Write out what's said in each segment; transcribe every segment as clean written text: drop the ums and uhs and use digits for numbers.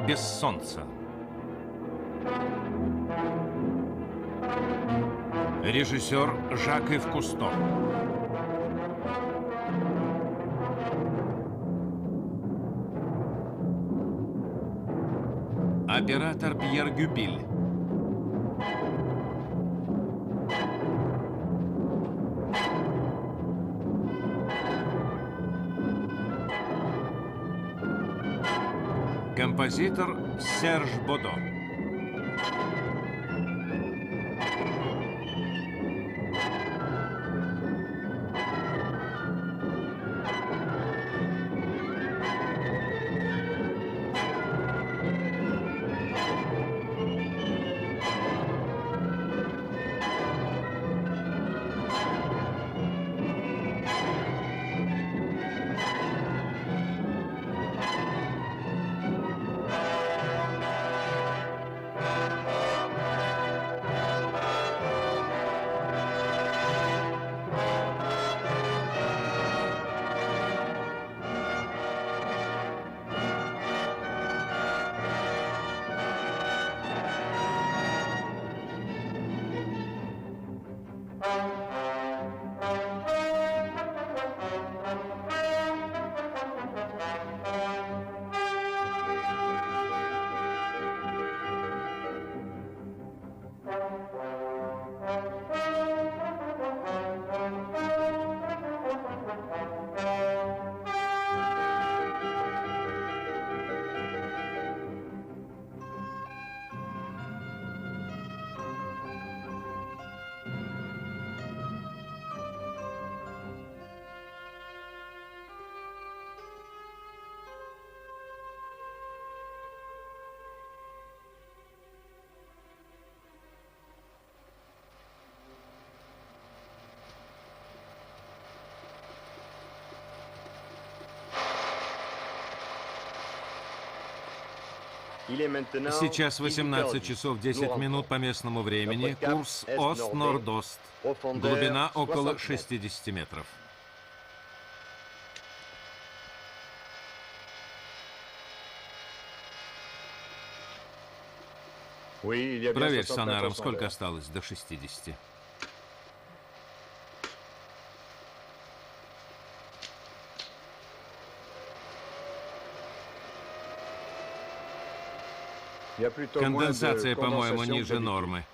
без солнца. Режиссер Жак-Ив Кусто. Оператор Пьер Гюпиль. Композитор Серж Бодо. Сейчас 18 часов 10 минут по местному времени. Курс Ост-Норд-Ост. Глубина около 60 метров. Проверь сонаром, сколько осталось до 60. Конденсация, по-моему, ниже нормы.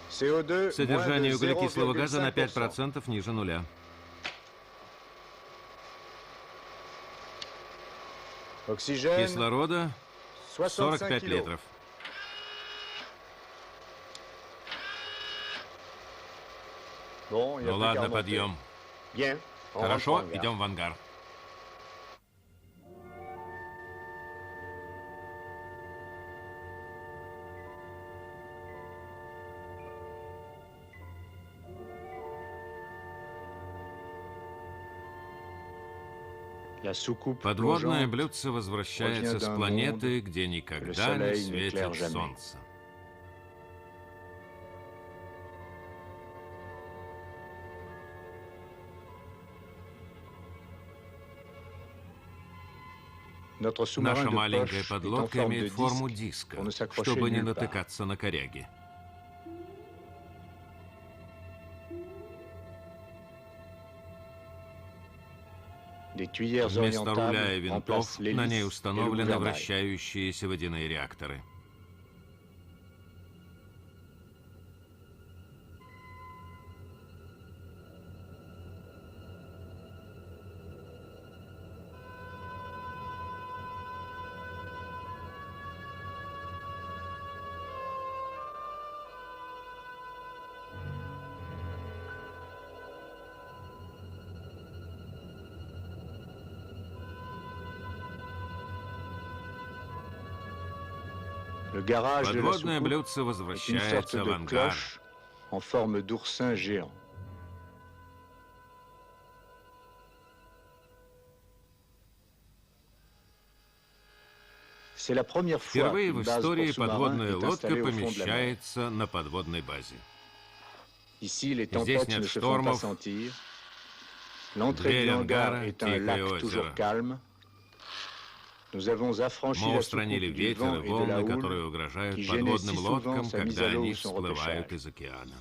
Содержание углекислого газа на 5% ниже нуля. Кислорода 45 литров. Ну ладно, подъем. Хорошо, идем в ангар. Подводное блюдце возвращается с планеты, где никогда не светит солнце. Наша маленькая подлодка имеет форму диска, чтобы не натыкаться на коряги. Вместо руля и винтов на ней установлены вращающиеся водяные реакторы. Подводное блюдце возвращается в ангар. Впервые в истории подводная лодка помещается на подводной базе. Здесь нет штормов, Дверь ангара — тихое озеро. Мы устранили ветер и волны, которые угрожают подводным лодкам, когда они всплывают из океана.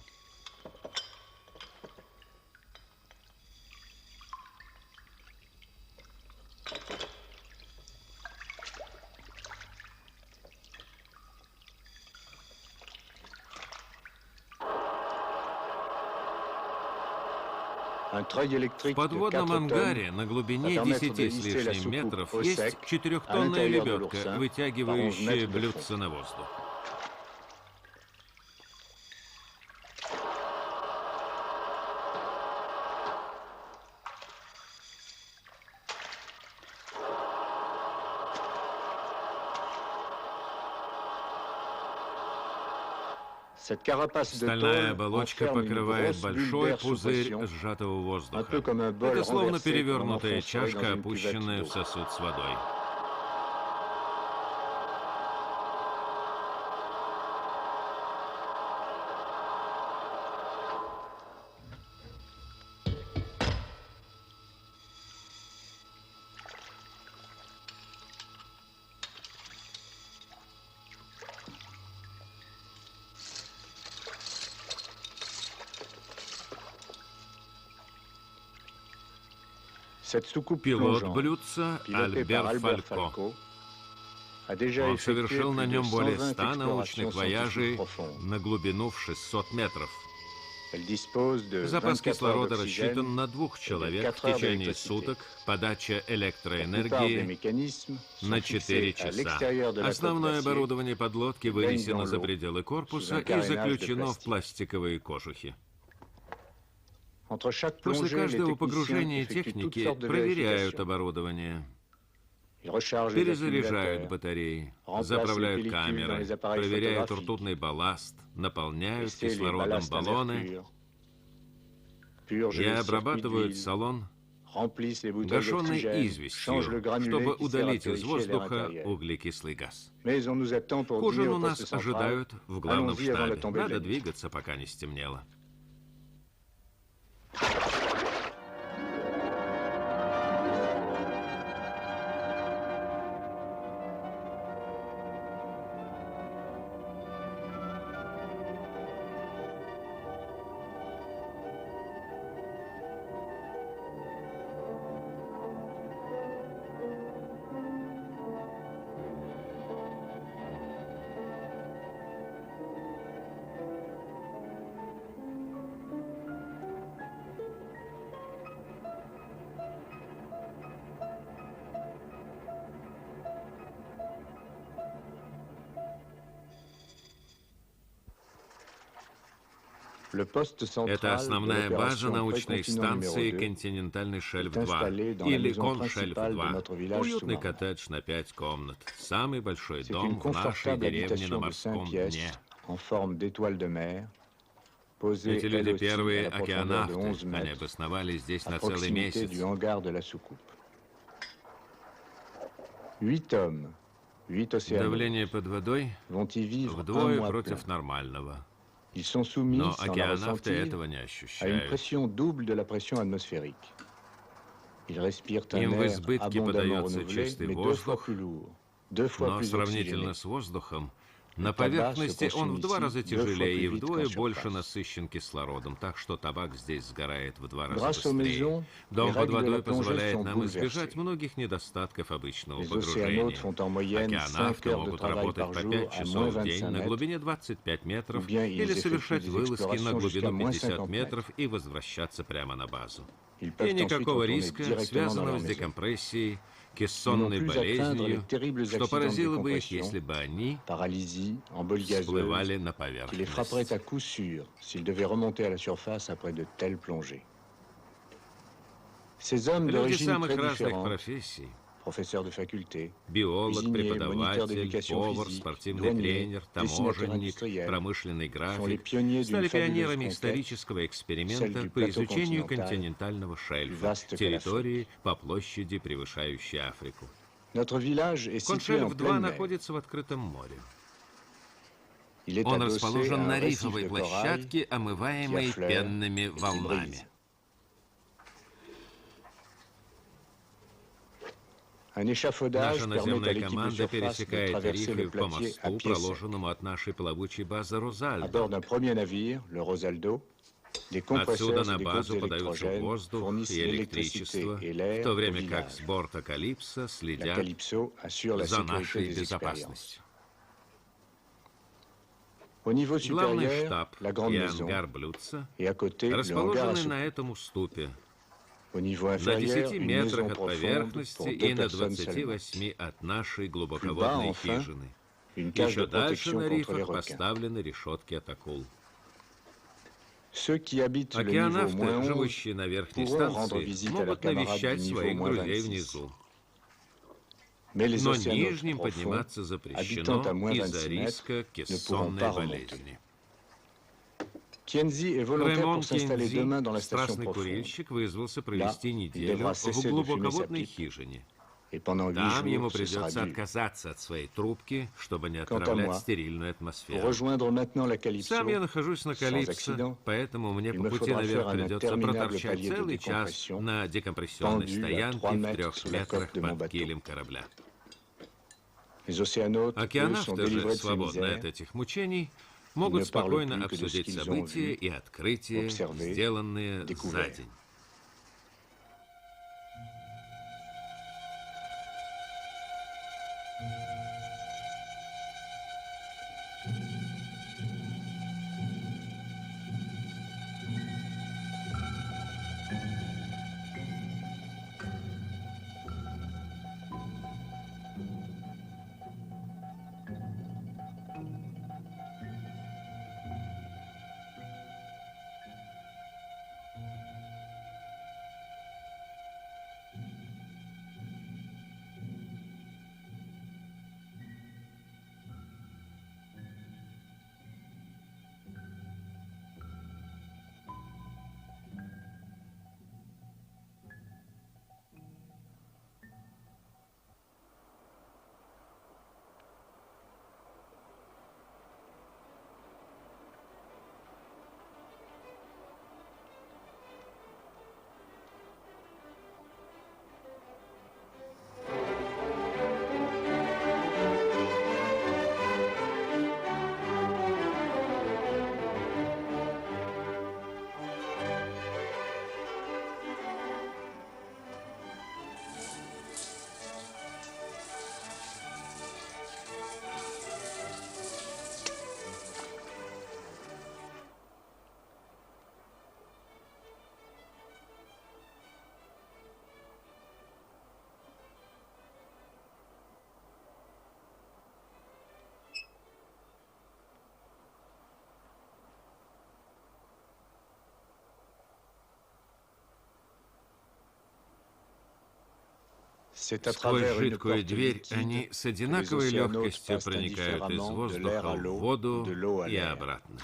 В подводном ангаре на глубине 10 с лишним метров есть 4-тонная лебедка, вытягивающая блюдце на воздух. Стальная оболочка покрывает большой пузырь сжатого воздуха. Это словно перевернутая чашка, опущенная в сосуд с водой. Пилот блюдца Альбер Фалько. Он совершил на нем более 100 научных вояжей на глубину в 600 метров. Запас кислорода рассчитан на 2 человек в течение суток, подача электроэнергии на 4 часа. Основное оборудование подлодки вынесено за пределы корпуса и заключено в пластиковые кожухи. После каждого погружения техники проверяют оборудование, перезаряжают батареи, заправляют камеры, проверяют ртутный балласт, наполняют кислородом баллоны и обрабатывают салон гашеной известью, чтобы удалить из воздуха углекислый газ. К ужину нас ожидают в главном штабе. Надо двигаться, пока не стемнело. Это основная база научной станции «Континентальный шельф-2» или «Коншельф-2». Уютный коттедж на 5 комнат. Самый большой дом в нашей деревне на морском дне. Эти люди первые океанавты. Они обосновались здесь на целый месяц. 8 Давление под водой вдвое против нормального. Но океанавты этого не ощущают. Им в избытке подается чистый воздух, но сравнительно с воздухом, на поверхности он в 2 раза тяжелее и вдвое больше насыщен кислородом, так что табак здесь сгорает в 2 раза быстрее. Дом под водой позволяет нам избежать многих недостатков обычного погружения. Океанавты могут работать по 5 часов в день на глубине 25 метров или совершать вылазки на глубину 50 метров и возвращаться прямо на базу. И никакого риска, связанного с декомпрессией, кессонной болезнью, что поразило бы их, если бы они всплывали на поверхность. Люди самых разных профессий. Биолог, преподаватель, повар, спортивный тренер, таможенник, промышленный график стали пионерами исторического эксперимента по изучению континентального шельфа, территории по площади, превышающей Африку. Коншельф-2 находится в открытом море. Он расположен на рифовой площадке, омываемой пенными волнами. Наша наземная команда пересекает рифы по мосту, проложенному от нашей плавучей базы «Розальдо». Отсюда на базу подаются воздух и электричество, в то время как с борта «Калипсо» следят за нашей безопасностью. Главный штаб и ангар Блюдца расположены на этом уступе, на 10 метрах от поверхности и на 28 от нашей глубоководной хижины. Еще дальше на рифах поставлены решетки от акул. Океанавты, живущие на верхней станции, могут навещать своих друзей внизу. Но нижним подниматься запрещено из-за риска кессонной болезни. Раймон Кензи, страстный курильщик, вызвался провести неделю в глубоководной хижине. Там ему придется отказаться от своей трубки, чтобы не отравлять стерильную атмосферу. Сам я нахожусь на Калипсо, поэтому мне по пути наверх придется проторчать целый час на декомпрессионной стоянке в 3 метрах под килем корабля. Океанавты же, свободные от этих мучений, могут спокойно обсудить события и открытия, сделанные за день. Сквозь жидкую дверь они с одинаковой легкостью проникают из воздуха в воду и обратно.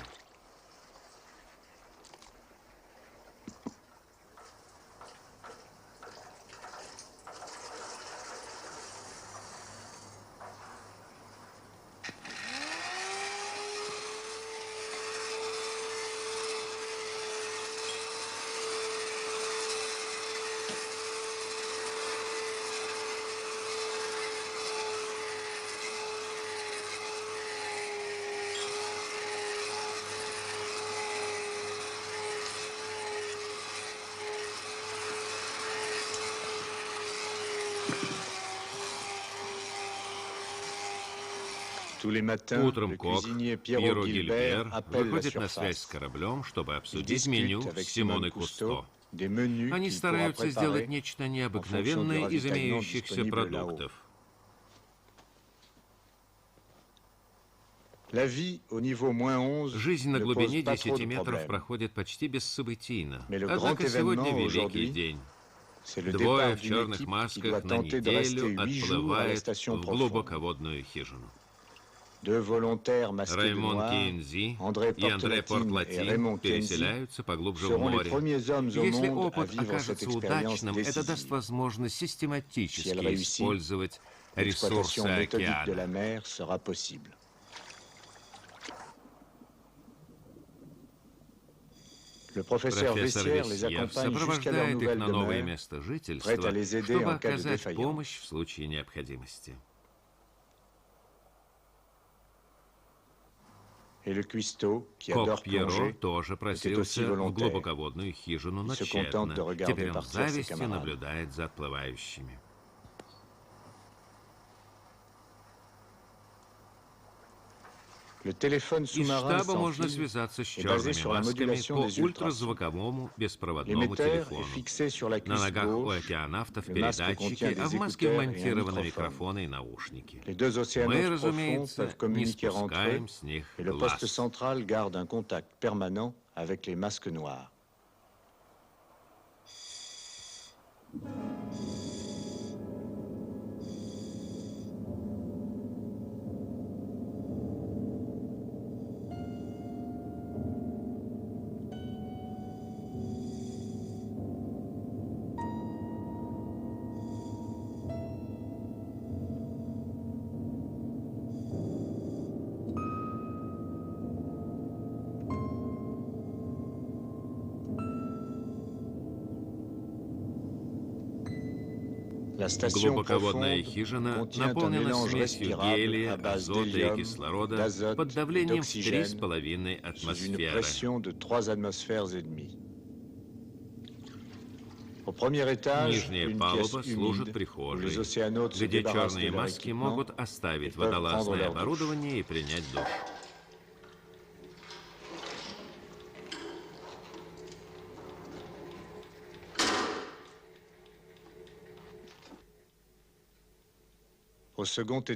Утром кок Пьеро Гильбер выходит на связь с кораблем, чтобы обсудить меню с Симоной Кусто. Они стараются сделать нечто необыкновенное из имеющихся продуктов. Жизнь на глубине 10 метров проходит почти бессобытийно. Однако сегодня великий день. Двое в черных масках на неделю отплывает в глубоководную хижину. Раймон Кензи и Андре Портлатин переселяются поглубже в море. Если опыт окажется удачным, это даст возможность систематически использовать ресурсы океана. Профессор Весьер сопровождает их на новое место жительства, чтобы оказать помощь в случае необходимости. Кок Пьеро тоже просился в глубоководную хижину, но тщетно. Теперь он с завистью наблюдает за отплывающими. Из штаба можно связаться с черными масками по ультразвуковому беспроводному телефону. На ногах у океанавтов передатчики, а в маске вмонтированы микрофоны и наушники. Мы, разумеется, не спускаем с них глаз. Глубоководная хижина наполнена смесью гелия, азота и кислорода под давлением в 3,5 атмосферы. Нижняя палуба служит прихожей, где черные маски могут оставить водолазное оборудование и принять душ.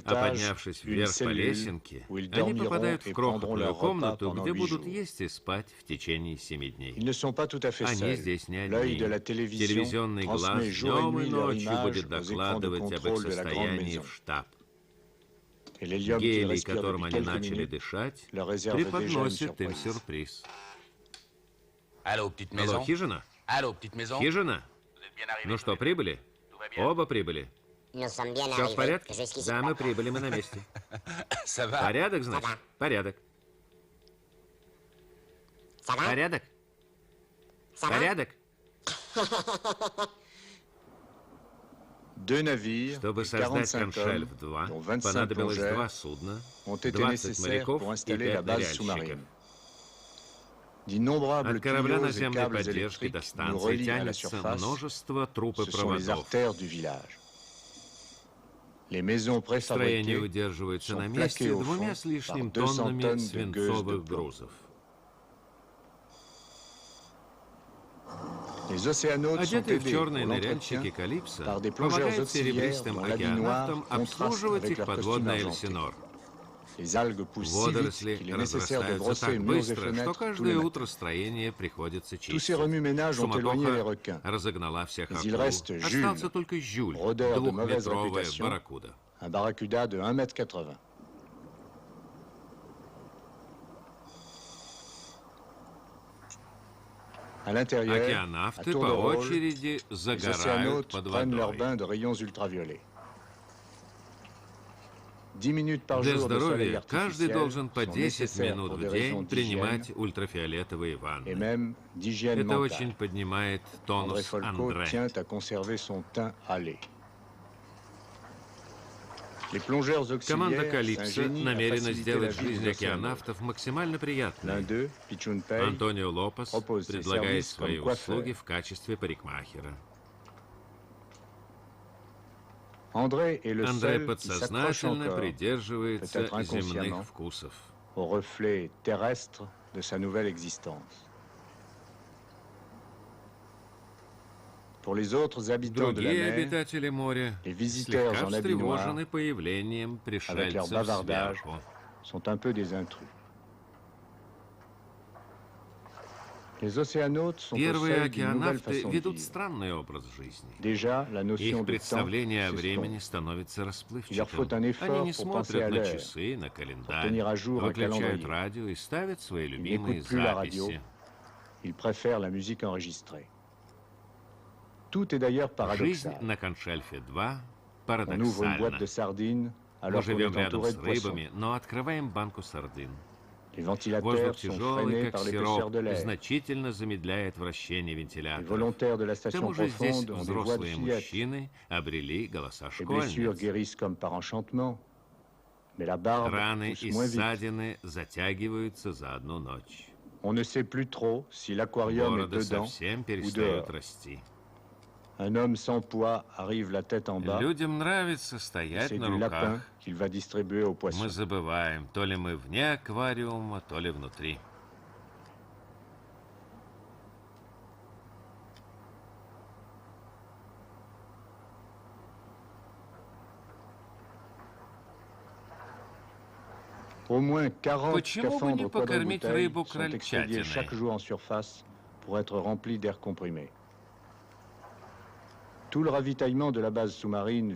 А поднявшись вверх по лесенке, они попадают в крохотную комнату, где будут есть и спать в течение 7 дней. Они здесь не одни. Телевизионный глаз днем и ночью будет докладывать об их состоянии в штаб. Гелий, которым они начали дышать, преподносит им сюрприз. Алло, хижина? Хижина? Ну что, прибыли? Оба прибыли. Все в порядке? Да, мы прибыли, мы на месте. Порядок, значит? Порядок. Порядок? Порядок? Чтобы создать Коншельф-2, понадобилось 2 судна, 20 моряков и 5 ныряльщиков. От корабля наземной поддержки до станции тянется множество трубопроводов. Строение удерживается на месте 2 с лишним тоннами свинцовых грузов. Одетые в черные ныряльщики Калипсо помогают серебристым океанавтам обслуживать их подводный Эльсинор. Водоросли разрастаются так быстро, что каждое утро строение приходится чистить. Суматоха разогнала всех акул. Остался только Жюль, 2-метровая барракуда. Океанавты по очереди загорают под водой. Для здоровья каждый должен по 10 минут в день принимать ультрафиолетовые ванны. Это очень поднимает тонус Андре. Команда Калипсо намерена сделать жизнь океанавтов максимально приятной. Антонио Лопес предлагает свои услуги в качестве парикмахера. Андре подсознательно придерживается земных вкусов. Другие обитатели моря слегка встревожены появлением пришельцев сверху. Первые океанавты ведут странный образ жизни. Их представление о времени становится расплывчатым. Они не смотрят на часы, на календарь, выключают радио и ставят свои любимые записи. Жизнь на Коншельфе-2 парадоксальна. Мы живем рядом с рыбами, но открываем банку сардин. Воздух тяжелый, как сироп, значительно замедляет вращение вентилятора. К тому же здесь взрослые мужчины обрели голоса школьниц. Раны и ссадины затягиваются за одну ночь. Бороды совсем перестают расти. Людям нравится стоять на руках. Мы забываем, то ли мы вне аквариума, то ли внутри. Почему бы не покормить рыбу крольчатиной?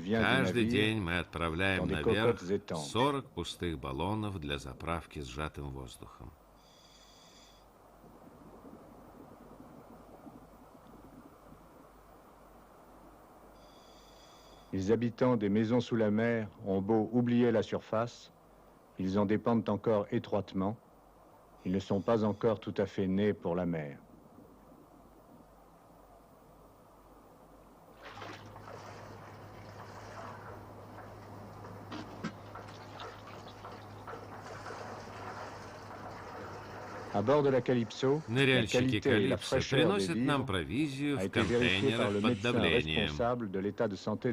Каждый день мы отправляем наверх 40 пустых баллонов для заправки сжатым воздухом. Les habitants des maisons sous la mer ont beau oublier la surface, ils en dépendent encore étroitement. Ils ne sont pas encore tout à fait nés pour la mer. Ныряльщики Калипсо приносят нам провизию в контейнерах под давлением.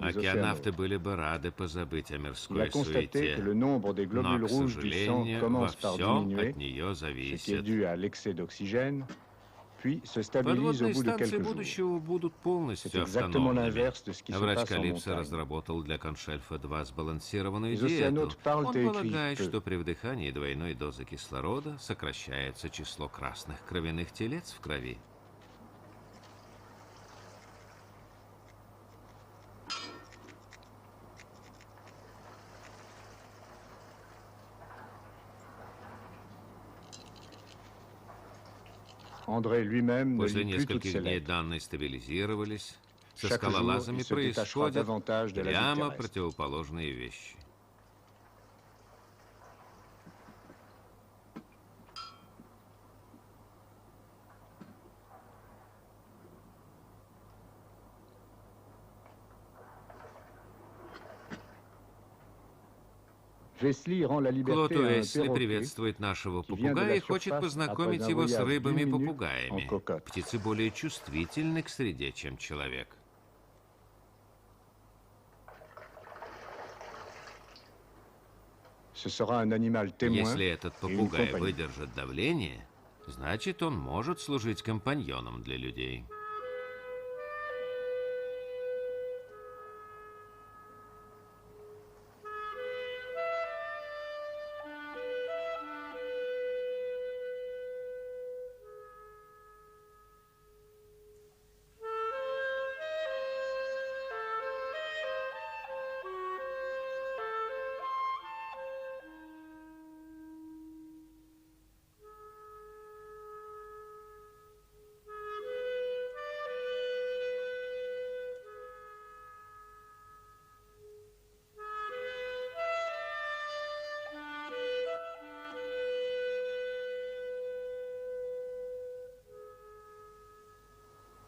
Океанавты были бы рады позабыть о мирской суете, но, к сожалению, во всем от нее зависит. Подводные станции будущего будут полностью автономными. Врач Калипсо разработал для коншельфа 2 сбалансированную диету. Он полагает, что при вдыхании двойной дозы кислорода сокращается число красных кровяных телец в крови. После нескольких дней данные стабилизировались. Со скалолазами происходят прямо противоположные вещи. Клод Уэсли приветствует нашего попугая и хочет познакомить его с рыбами-попугаями. Птицы более чувствительны к среде, чем человек. Если этот попугай выдержит давление, значит, он может служить компаньоном для людей.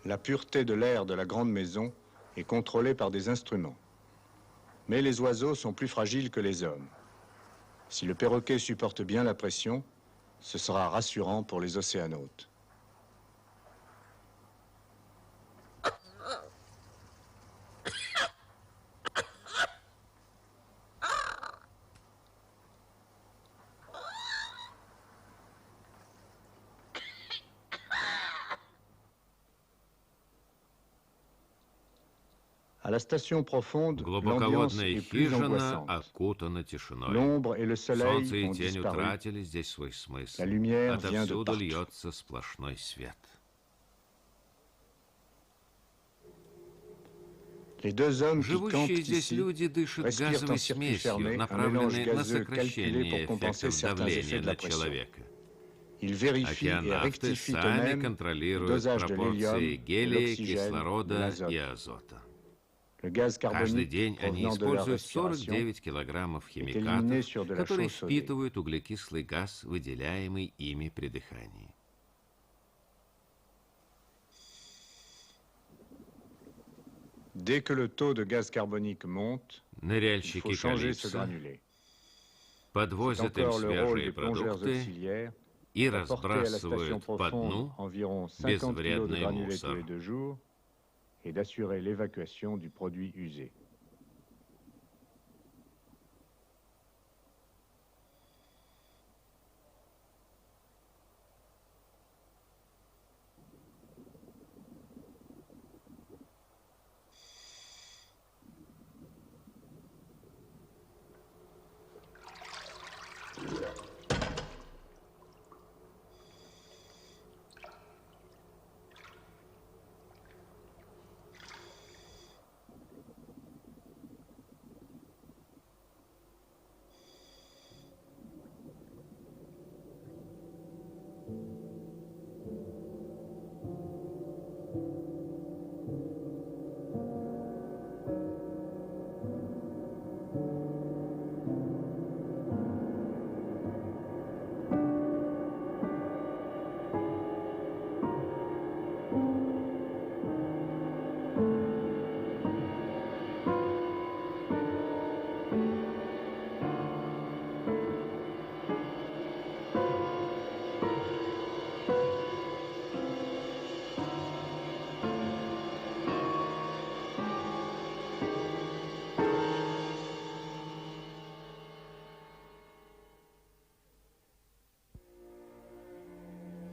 La pureté de l'air de la grande maison est contrôlée par des instruments. Mais les oiseaux sont plus fragiles que les hommes. Si le perroquet supporte bien la pression, ce sera rassurant pour les océanautes. Глубоководная хижина окутана тишиной. Солнце и тень утратили здесь свой смысл. Отовсюду льется сплошной свет. Живущие здесь люди дышат газовой смесью, направленной на сокращение эффектов давления на человека. Океанавты сами контролируют пропорции гелия, кислорода и азота. Каждый день они provenant de leur используют respiration 49 килограммов est éliminé химикатов, sur de la которые chaux sodée. впитывают углекислый газ, выделяемый ими при дыхании. Dès que le taux de gaz carbonique monte, il faut Ныряльщики changer ce Калипсо granulé. C'est подвозят им encore le rôle свежие des plongeurs продукты auxiliaires и d'apporter à la station разбрасывают по profonde дну environ 50 kg de безвредный granulés tous мусор. les 2 jours et d'assurer l'évacuation du produit usé.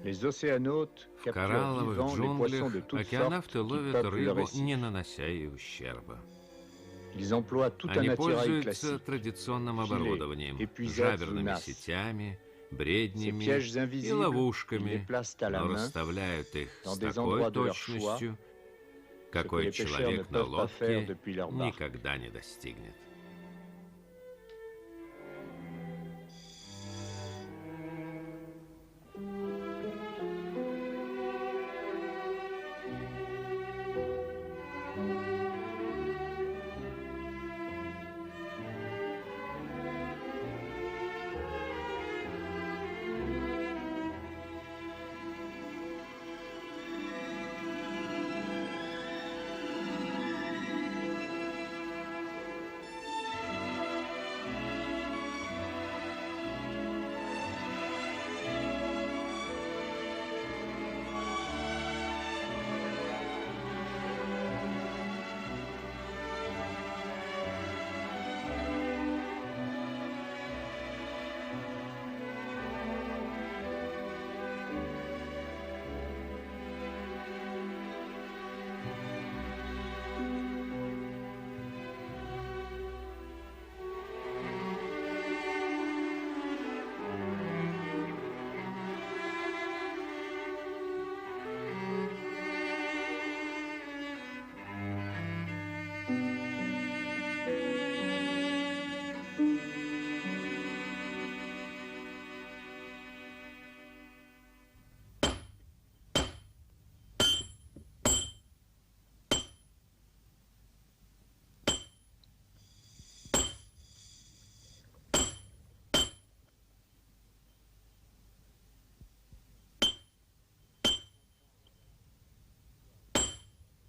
Les océanautes В capturent коралловых vivants les poissons джунглях de toutes sortes океанавты qui ловят peuplent le рыбу, récif. не нанося ей ущерба. Ils emploient tout un Они attirail пользуются classique. традиционным Filets, оборудованием, épuisettes ou жаберными nasses. сетями, Ces бреднями pièges и invisibles, ils les ловушками, placent à la но main расставляют их dans с des такой endroits de leur choix, точностью, ce que какой les pêcheurs ne человек на peuvent pas faire лодке depuis leur barque. никогда не достигнет.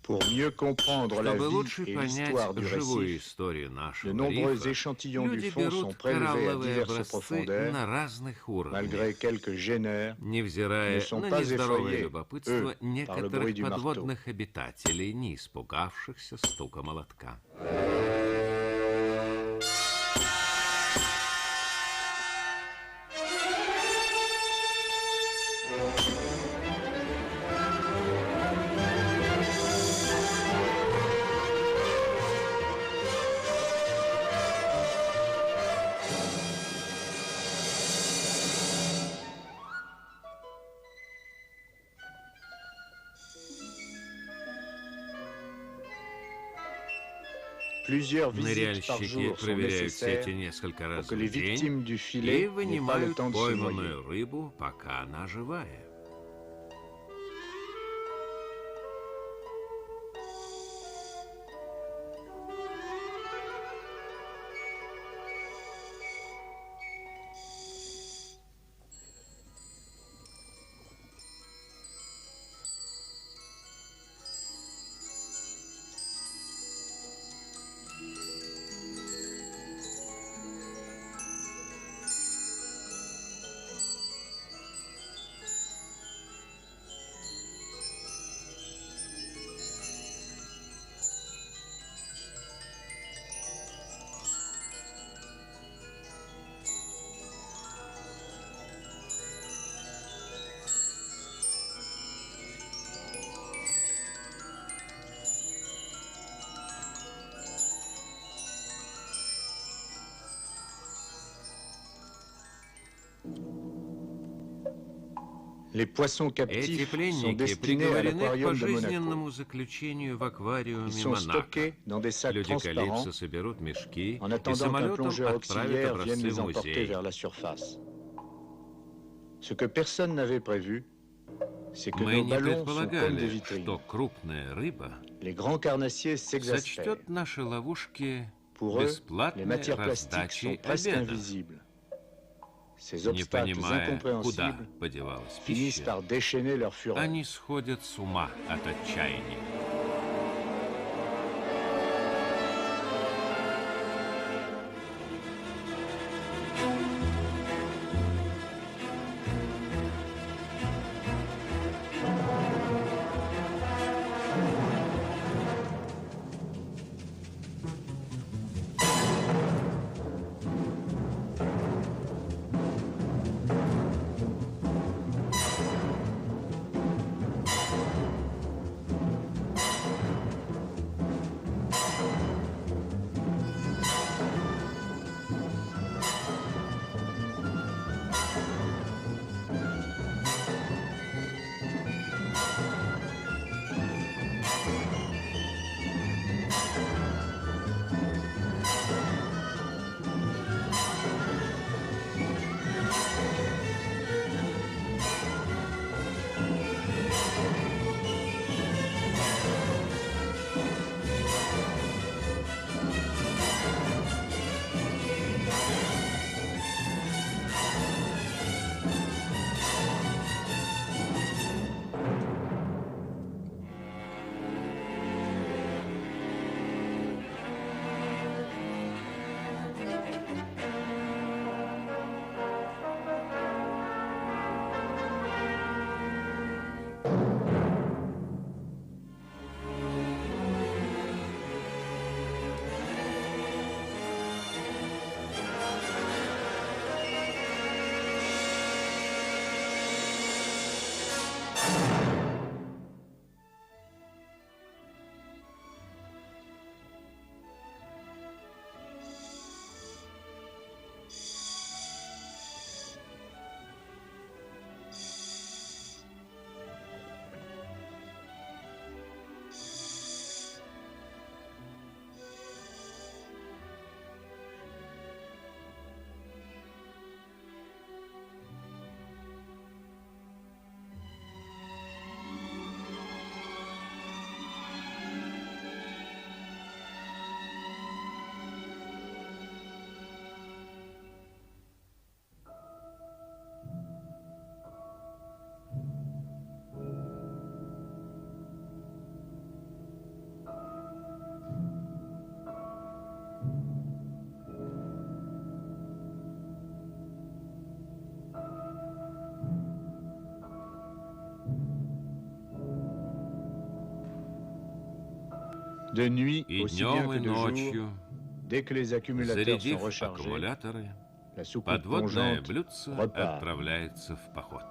Pour mieux comprendre la Чтобы vie лучше et понять l'histoire du живую récif, историю de нашего nombreux рифа, échantillons du люди fond sont берут prélevés à коралловые diverses образцы profondeurs, на разных уровнях. malgré quelques gêneurs, ne Невзирая sont на pas нездоровое effrayés, любопытство eux, par le bruit некоторых du marteau. подводных обитателей, не испугавшихся стука молотка. Plusieurs visites par Ныряльщики jour sont проверяют nécessaires сети несколько pour раз que в les день victimes du и filet n'aient pas le вынимают temps de se noyer. пойманную рыбу, пока она живая. Les poissons Эти captifs sont пленники destinés à приговорены к l'aquarium de Monaco. пожизненному заключению в Ils аквариуме sont Монако. stockés dans des sacs Люди transparents Калипсо соберут мешки en и attendant qu'un самолетом plongeur отправят auxiliaire vienne образцы les в emporter музей. vers la surface. Ce que personne n'avait prévu, c'est que Мы nos не ballons sont comme des предполагали, vitrines. что крупная рыба Les grands carnassiers s'exaspèrent. сочтет наши ловушки Pour eux, les бесплатной matières plastiques sont раздачей presque обеда, invisibles. Ces не obstacles понимая, куда incompréhensibles подевалась finissent пища. par déchaîner leur fureur. Они сходят с ума от отчаяния. De nuit, И aussi bien днем, que и de jour, ночью, dès que les accumulateurs sont зарядив rechargés, аккумуляторы, la soucoupe подводное plongeante блюдце repart. отправляется в поход.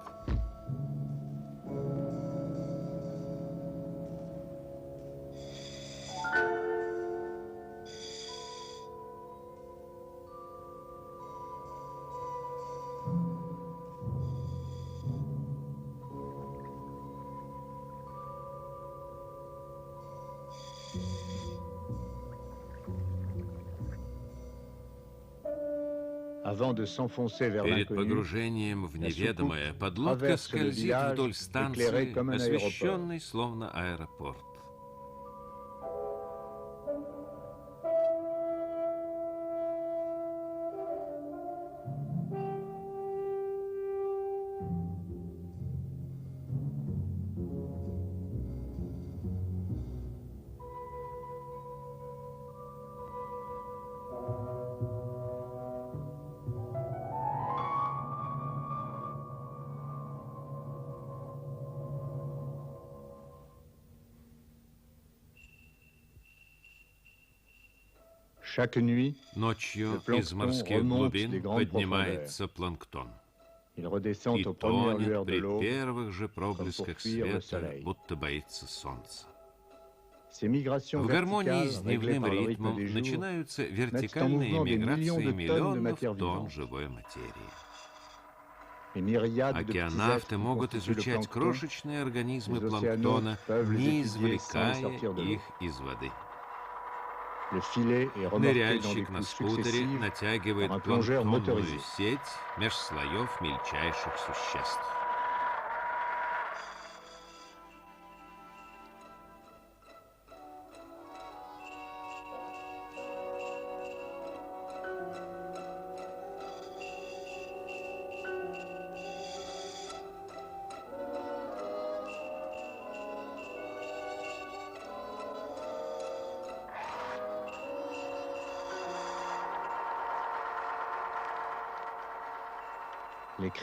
Avant de s'enfoncer vers Перед l'inconnu, погружением в неведомое подлодка traverse le скользит village, вдоль éclairé станции, comme un освещенной словно аэропорт. chaque nuit, Ночью Le из морских remonte des глубин grandes поднимается планктон il redescend и aux premières тонет lueurs de при l'eau. первых же проблесках fuir le света, soleil. будто боится солнца. Ces migrations В гармонии с verticales, réglées дневным par le rythme ритмом des jours, начинаются mettent en вертикальные mouvement des миграции millions de tonnes de миллионов matière тонн vivante. живой материи. Океанавты могут изучать крошечные организмы планктона, не извлекая их из воды. Ныряльщик на скутере натягивает планктонную сеть меж слоев мельчайших существ.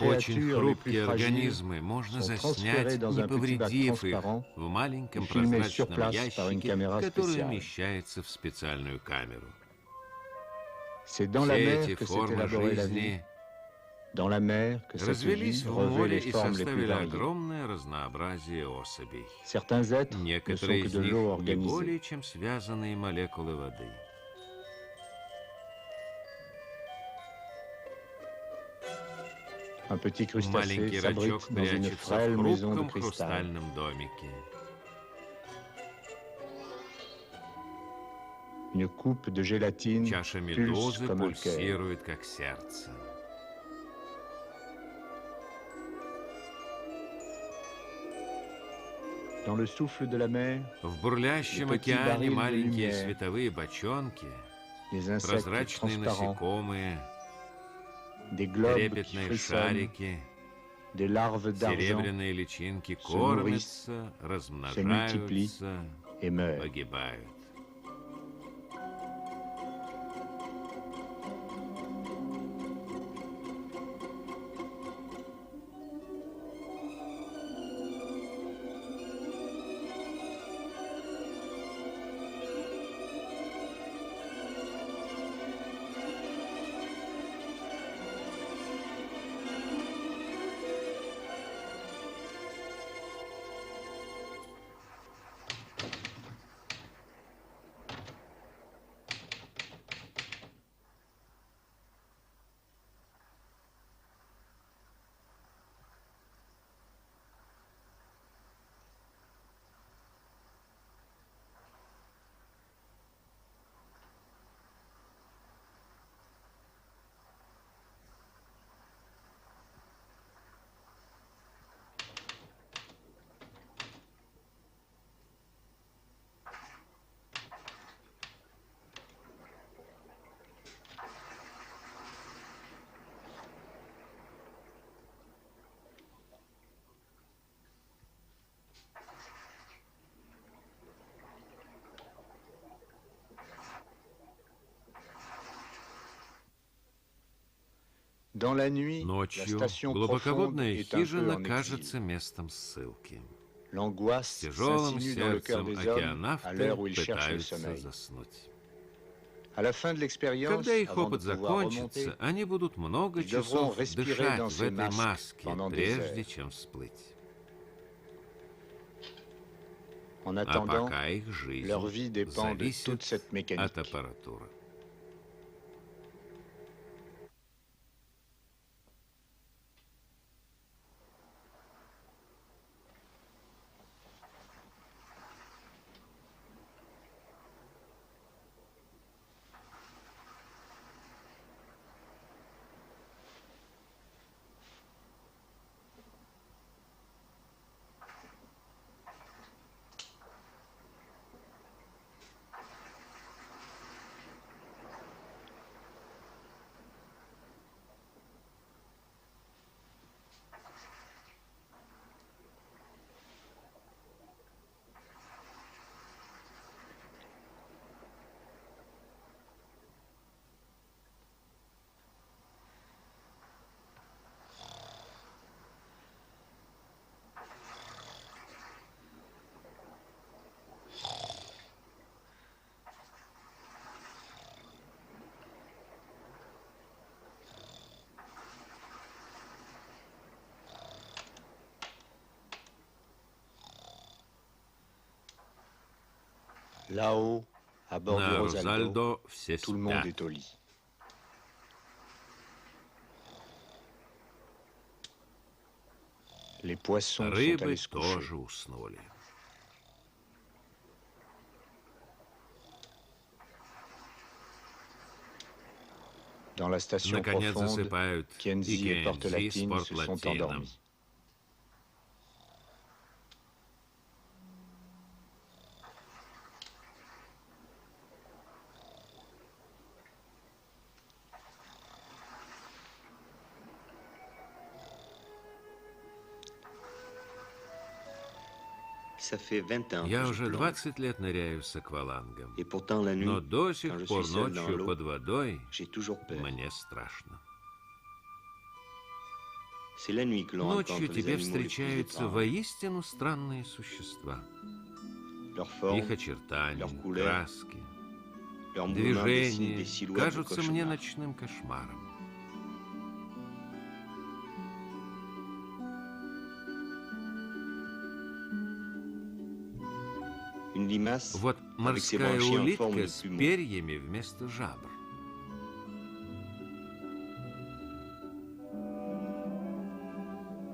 Очень хрупкие организмы можно заснять, не повредив их, в маленьком прозрачном ящике, который умещается в специальную камеру. Все эти формы жизни развелись в море и составили огромное разнообразие особей. Некоторые из них не более чем связанные молекулы воды. Маленький рачок прячется в хрупком хрустальном домике. Чаша медузы пульсирует, как сердце. В бурлящем океане маленькие световые бочонки, прозрачные насекомые, трепетные шарики, серебряные личинки кормятся, размножаются, погибают. Ночью глубоководная хижина кажется местом ссылки. С тяжелым сердцем океанавты пытаются заснуть. Когда их опыт закончится, они будут много часов дышать в этой маске, прежде чем всплыть. А пока их жизнь зависит от аппаратуры. Là-haut, à bord На du Rosaldo, Розальдо все tout le monde спят. est au lit. Les poissons sont Рыбы allés se coucher. тоже уснули. Dans la station Наконец profonde, засыпают и Kienzi et Porte Кензи с Latine se sont Порт-Латином. endormis. Я уже 20 лет ныряю с аквалангом, Et pourtant, la nuit, но до quand сих je пор suis seul dans ночью l'eau, под водой j'ai toujours peur. мне страшно. C'est la nuit que l'on Ночью rencontre les тебе animaux les plus встречаются étranges. воистину странные существа. Leur forme, Их очертания, leur couleur, краски, leurs mouvements dessinent движения des silhouettes de кажутся мне cauchemars. ночным кошмаром. Une limace, Вот avec ses морская branchies en forme улитка de с plumeau. перьями вместо жабр.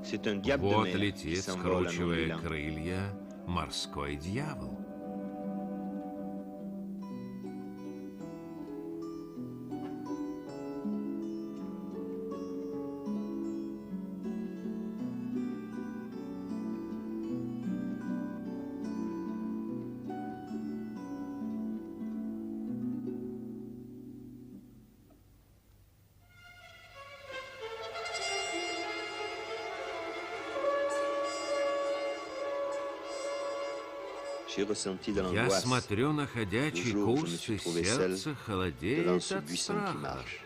C'est un diable de Вот mer qui летит, s'envole en скручивая ondulant. крылья, морской дьявол. J'ai ressenti de Я l'angoisse смотрю на le ходячий jour où je me куст, suis и trouvé сердце seul devant холодеет ce от buisson qui страха. marche.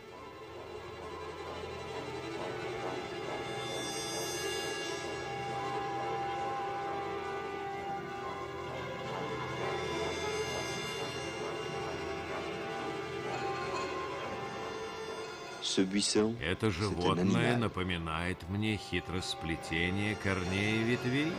Ce buisson, Это c'est un животное animal. напоминает мне хитросплетение корней и ветвей.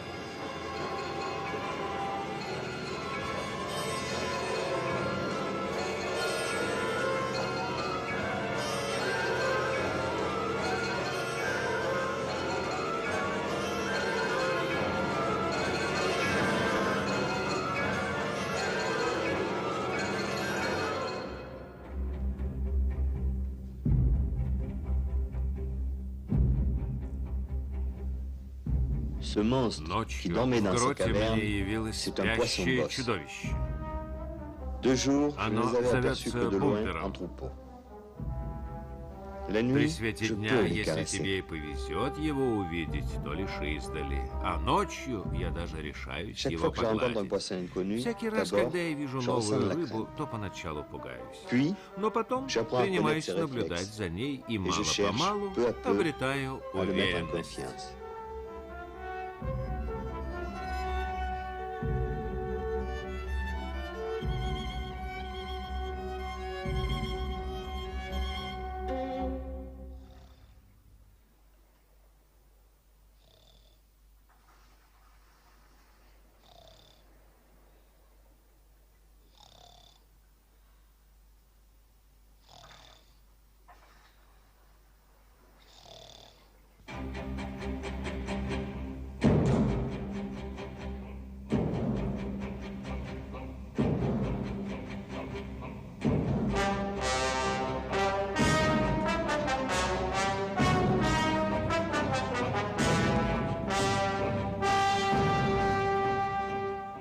Ce monstre qui Ночью dormait в dans sa гроте caverne, мне явилось c'est un poisson спящее bosse. чудовище. 2 jours, je Оно ne les avais aperçus зовется que de loin бумпером. en troupeau. La При nuit, свете je дня, peux les если caresser. тебе и повезет его увидеть, то лишь издали. А ночью я даже решаюсь Chaque его fois que je rencontre un погладить. poisson inconnu, Всякий раз, d'abord, когда я вижу je ressens de новую la рыбу, crainte. то поначалу пугаюсь. Puis, Но потом j'apprends à принимаюсь connaître ses наблюдать réflexes. за ней и je cherche, мало-помалу peu à peu, обретаю à le mettre en уверенность. confiance.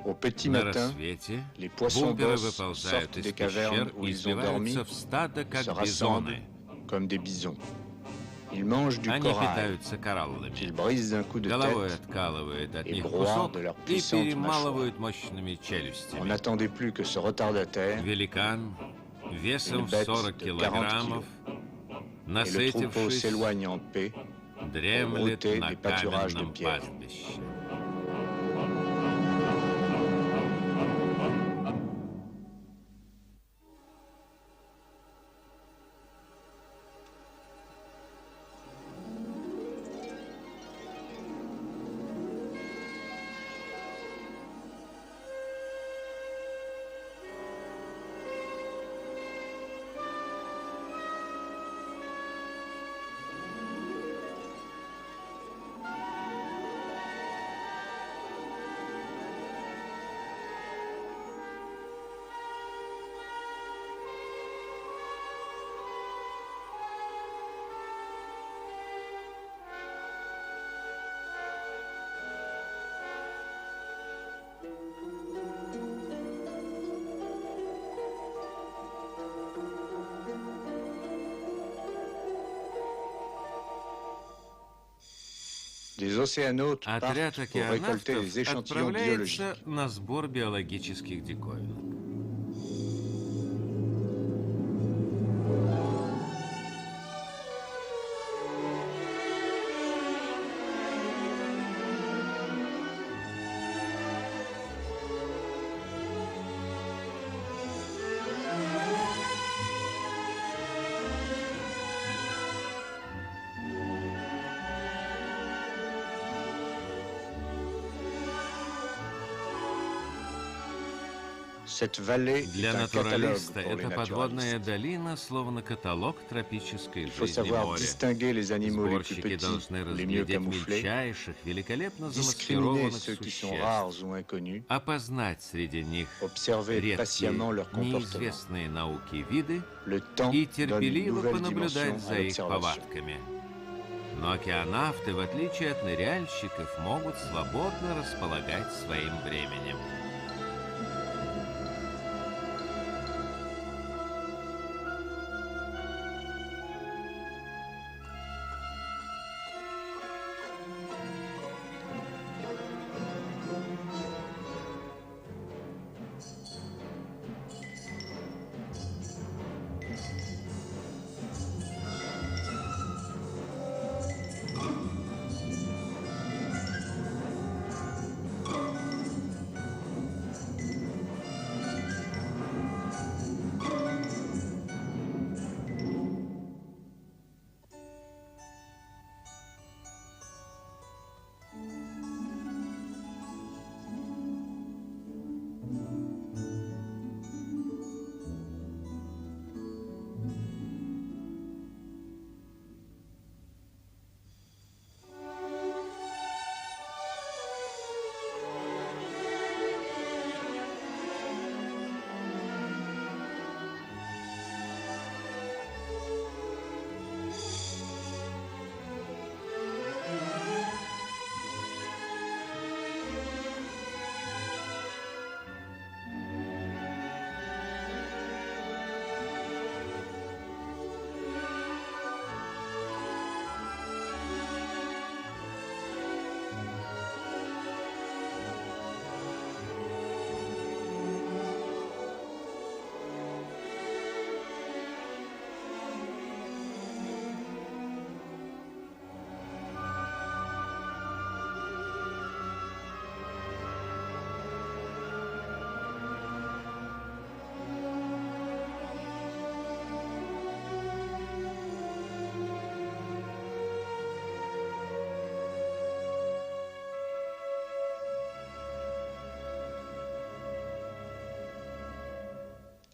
Au petit На matin, рассвете les poissons бумперы bosses выползают sortent из des пещер cavernes où и ils ont dormi, сбиваются в стадо, se как rassemblent бизоны. comme des bisons. Ils mangent du Они corail питаются кораллами. qu'ils brisent d'un coup de Головой tête. откалывают от et них broient кусок de leur и puissante перемалывают мощными On челюстями. n'attendait plus que ce retardataire Великан весом Une в bête 40 de 40 килограммов, et le troupeau насытившись, s'éloigne en paix. дремлет brouter на des pâturages de каменном pierre. пастбище. Des océanautes Отряд partent pour récolter океанавтов des échantillons biologiques. отправляется на сбор биологических диковинок. Cette vallée Для est un catalogue натуралиста pour les эта подводная naturalistes. долина словно каталог тропической Il faut жизни savoir моря. distinguer les animaux les plus Сборщики petits, должны les mieux разглядеть camouflés, мельчайших, великолепно discriminer замаскированных ceux qui sont существ, rares ou inconnus, опознать среди них observer редкие, patiemment leur comportement. неизвестные науке виды Le temps и donne une терпеливо nouvelle dimension понаблюдать à за их l'observation. повадками. Но океанавты, в отличие от ныряльщиков, могут свободно располагать своим временем.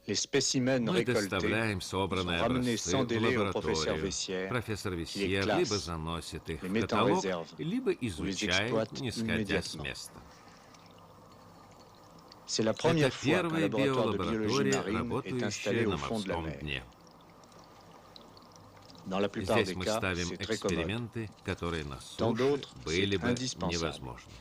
Les spécimens Мы récoltés доставляем sont собранные ramenés образцы sans в délai au professeur лабораторию. Vessière, Профессор les Весьер classe, либо заносит их les в met en каталог, réserve, либо ou les изучает, exploite не сходя с immédiatement. места. C'est la Это première fois qu'un первая laboratoire de biologie биолаборатория, marine est installé работающая au на fond de la морском mer. дне. Dans la plupart Здесь des мы cas, ставим c'est très commode. эксперименты, которые на Dans суше d'autres, были c'est бы indispensable. невозможны.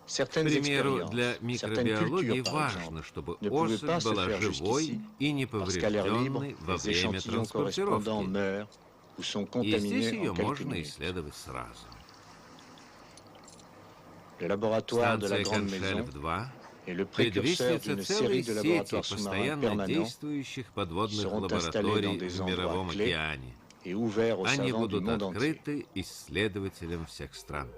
К Certaines примеру, для expériences, certaines микробиологии cultures, par важно, exemple, чтобы ne pouvaient особь pas se была faire живой jusqu'ici, и parce qu'à l'air libre, неповрежденной во les время échantillons correspondants транспортировки. meurent ou sont И здесь contaminés ее en quelques можно minutes. исследовать сразу. Le laboratoire de la Станция Grande Maison Коншельф-2 est le précurseur предвестница d'une целой série de сети laboratoires sous-marins постоянно permanents действующих подводных seront installés dans лабораторий des в Мировом endroits clés океане. et ouverts aux Они savants du будут monde entier. открыты исследователям всех стран.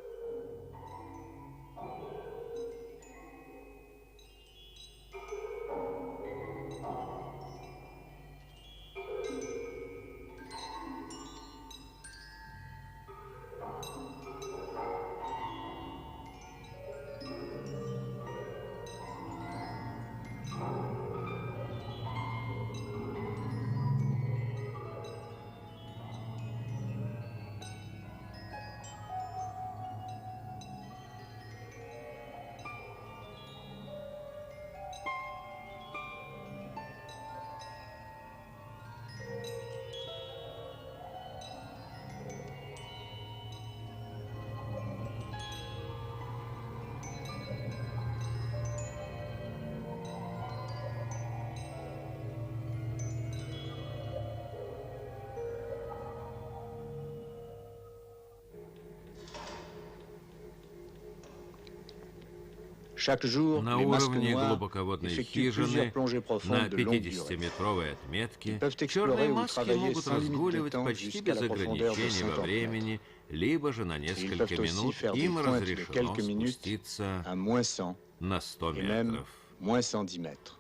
Chaque jour, На les masques уровне noirs глубоководной effectuent plusieurs хижины plongées на profondes de longue durée. 50-метровой отметке Ils peuvent черные explorer ou маски travailler могут sans limite de разгуливать temps почти jusqu'à без la profondeur de ограничений во 50 времени, либо же на Et ils несколько peuvent aussi минут faire des им pointes de разрешено quelques minutes спуститься à moins 100 на 100 et même метров. moins 110 mètres.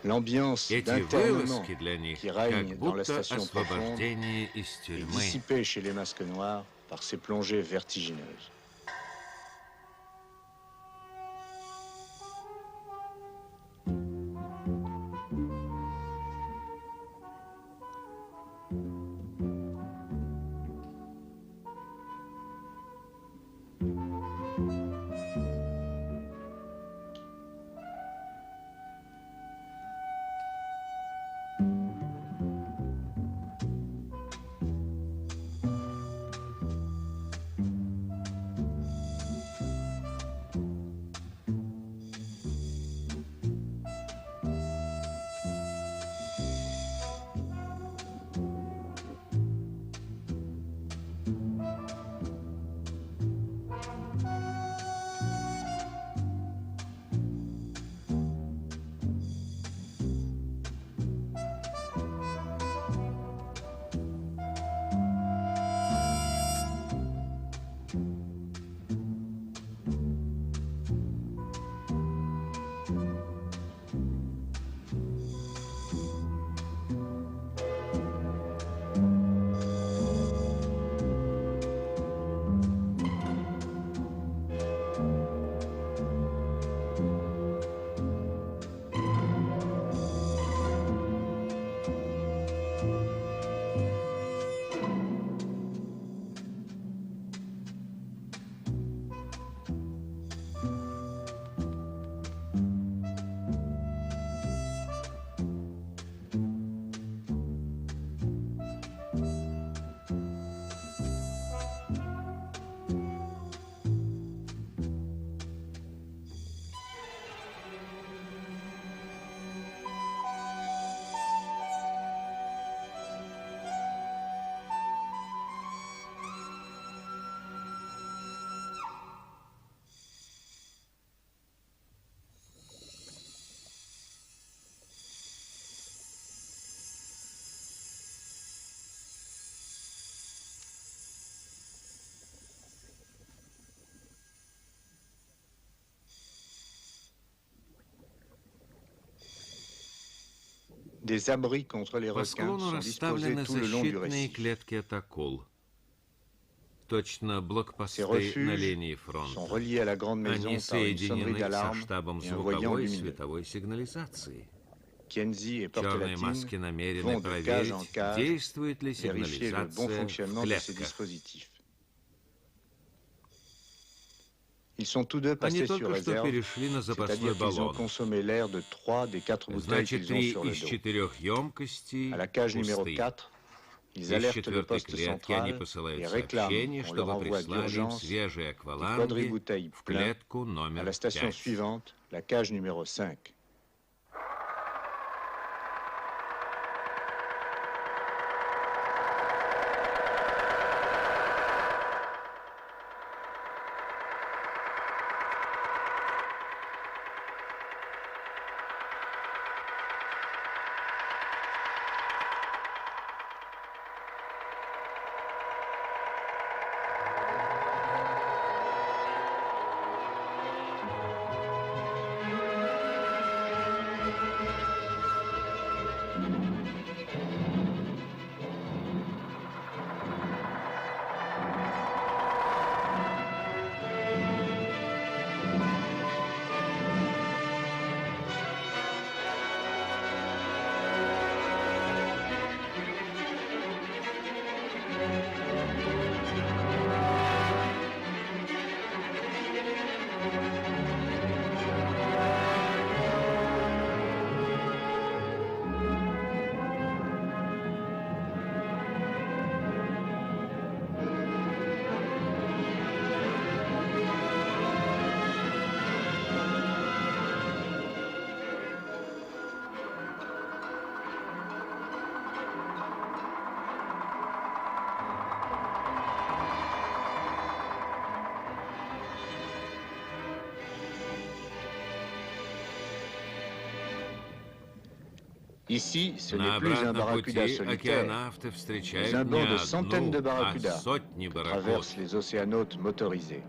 L'ambiance Эти d'internement вылазки для них qui как règne dans la будто station profonde освобождение из est тюрьмы. dissipée chez les masques noirs par ces plongées vertigineuses. Des abris contre les По requins склону sont disposés расставлены tout le long du защитные récif. клетки от акул. Точно Ces блокпосты на refuges линии sont фронта. reliés à la grande maison Они par une sonnerie соединены со d'alarme штабом et un voyant звуковой и lumineux. световой сигнализации. Kienzi et Черные Porte-Latine маски намерены vont de cage en проверить, cage действует ли vérifier le bon сигнализация fonctionnement в de ces клетках. dispositifs. Ils sont tous deux Они passés sur только что réserve, перешли на запасной c'est-à-dire qu'ils ont баллон. consommé l'air de 3 des 4 bouteilles Значит, qu'ils ont 3 sur le из dos. 4 емкостей À la cage numéro пусты. 4, ils Из alertent le четвертой poste клетки они central посылают et réclament сообщение, qu'on leur чтобы envoie прислали им d'urgence свежие des акваланги quadribouteilles в pleins клетку à номер la station 5. suivante, la cage numéro 5. Ici, ce На n'est plus un обратном barracuda пути solitaire, океанавты mais встречают un не banc de centaines de одну, а barracudas сотни que барракуд. traversent les océanautes motorisés.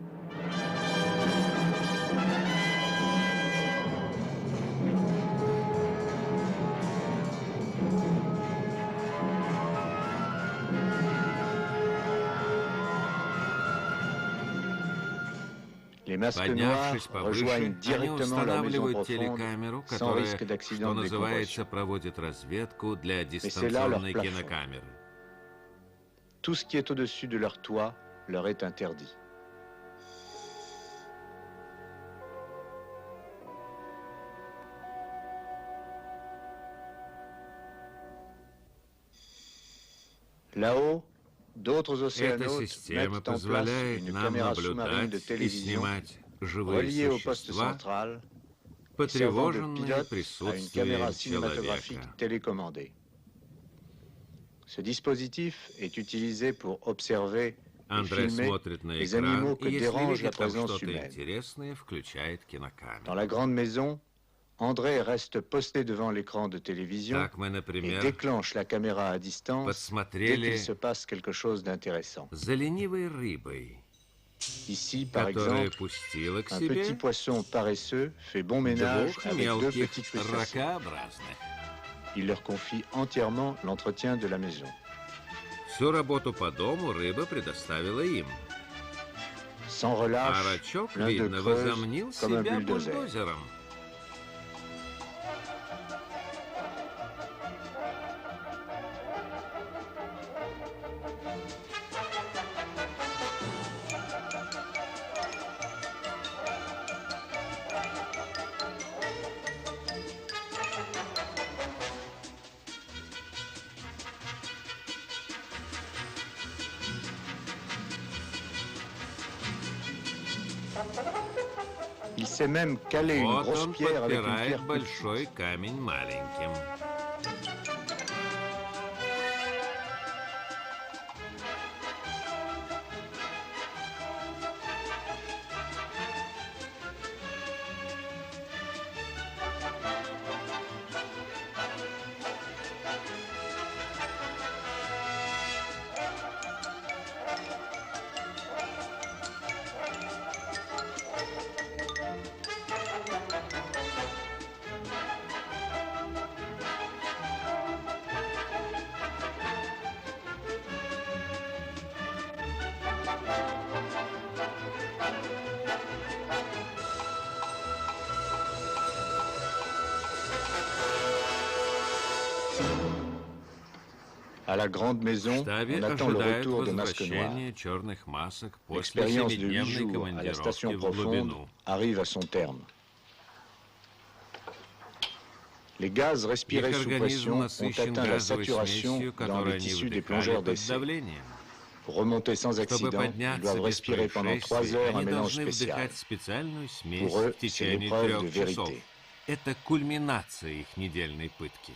Les masques noirs Поднявшись rejoignent повыше, они directement leur maison устанавливают profonde телекамеру, sans которая, risque d'accident что de называется, décompression. проводит разведку для Mais c'est là leur дистанционной plafond. кинокамеры. Tout ce qui est au-dessus de leur toit leur est interdit. Là-haut, d'autres Эта océanautes система mettent en place позволяет une нам caméra sous-marine de наблюдать и télévision снимать живые reliée au poste существа, central et servant de потревоженные pilote à une присутствием caméra cinématographique человека. télécommandée. Ce dispositif est utilisé pour observer et Андрей filmer смотрит на les экран, animaux и que если dérange la видит там présence что-то humaine. интересное, включает Dans кинокамеру. la grande maison, André reste posté devant l'écran de télévision Так мы, et например, déclenche la caméra à distance dès подсмотрели qu'il se passe quelque chose d'intéressant. за ленивой рыбой, Ici, par которая exemple, пустила к un petit себе poisson paresseux fait bon ménage двух avec deux мелких petits crustacés. ракообразных. Il leur confie entièrement l'entretien de la maison. Всю работу по дому рыба предоставила им. Sans А relâche, рачок, l'un d'eux видно, creuse возомнил comme un себя bulldozer. бульдозером. Il sait même caler une Вот grosse он pierre avec une подпирает pierre plus большой камень маленьким. À la grande maison, В штабе on attend le ожидают retour des masques noirs. возвращения черных масок после L'expérience de 8 семидневной jours à la командировки station в profonde глубину. arrive à son terme. Les gaz respirés Их sous организм pression ont насыщен atteint la газовой saturation смесью, dans которую les они tissus des вдыхали plongeurs под d'essai. давлением. Pour remonter sans Чтобы accident, ils подняться doivent без respirer pendant 3 heures un происшествий, они mélange должны spécial. вдыхать специальную смесь Pour eux, в c'est течение l'épreuve de 3 часов. vérité. Это кульминация их недельной пытки.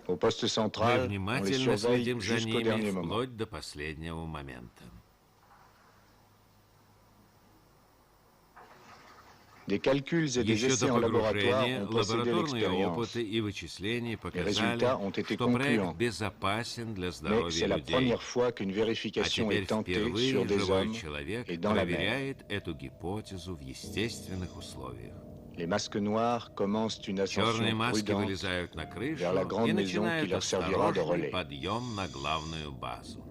Au poste Мы central, on les внимательно surveille следим за jusqu'au dernier ними moment. вплоть до последнего момента. Des calculs et des Еще essais до en laboratoire погружения ont précédé лабораторные l'expérience. опыты и вычисления показали, résultats ont été что проект concluants. безопасен для Mais здоровья c'est la людей. première fois qu'une А vérification теперь est tentée впервые sur des живой hommes человек et dans la mer. проверяет эту гипотезу в естественных условиях. Les masques noirs commencent une Черные ascension маски prudente вылезают на крышу vers la grande и maison qui начинают leur servira de осторожный relais. подъем на главную базу.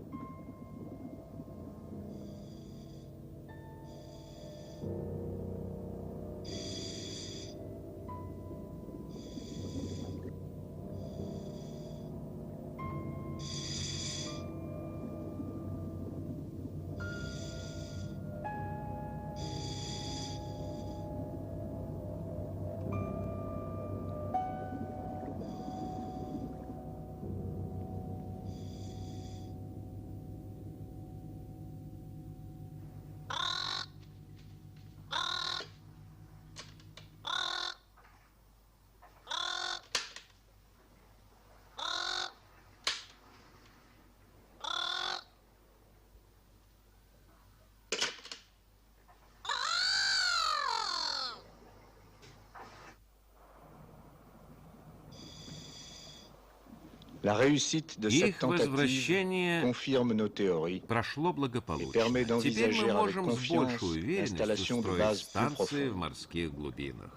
La réussite de cette Их tentative возвращение confirme nos théories прошло et благополучно. permet Теперь d'envisager мы avec можем с confiance большей уверенностью l'installation de строить bases plus станции в profondes. морских глубинах.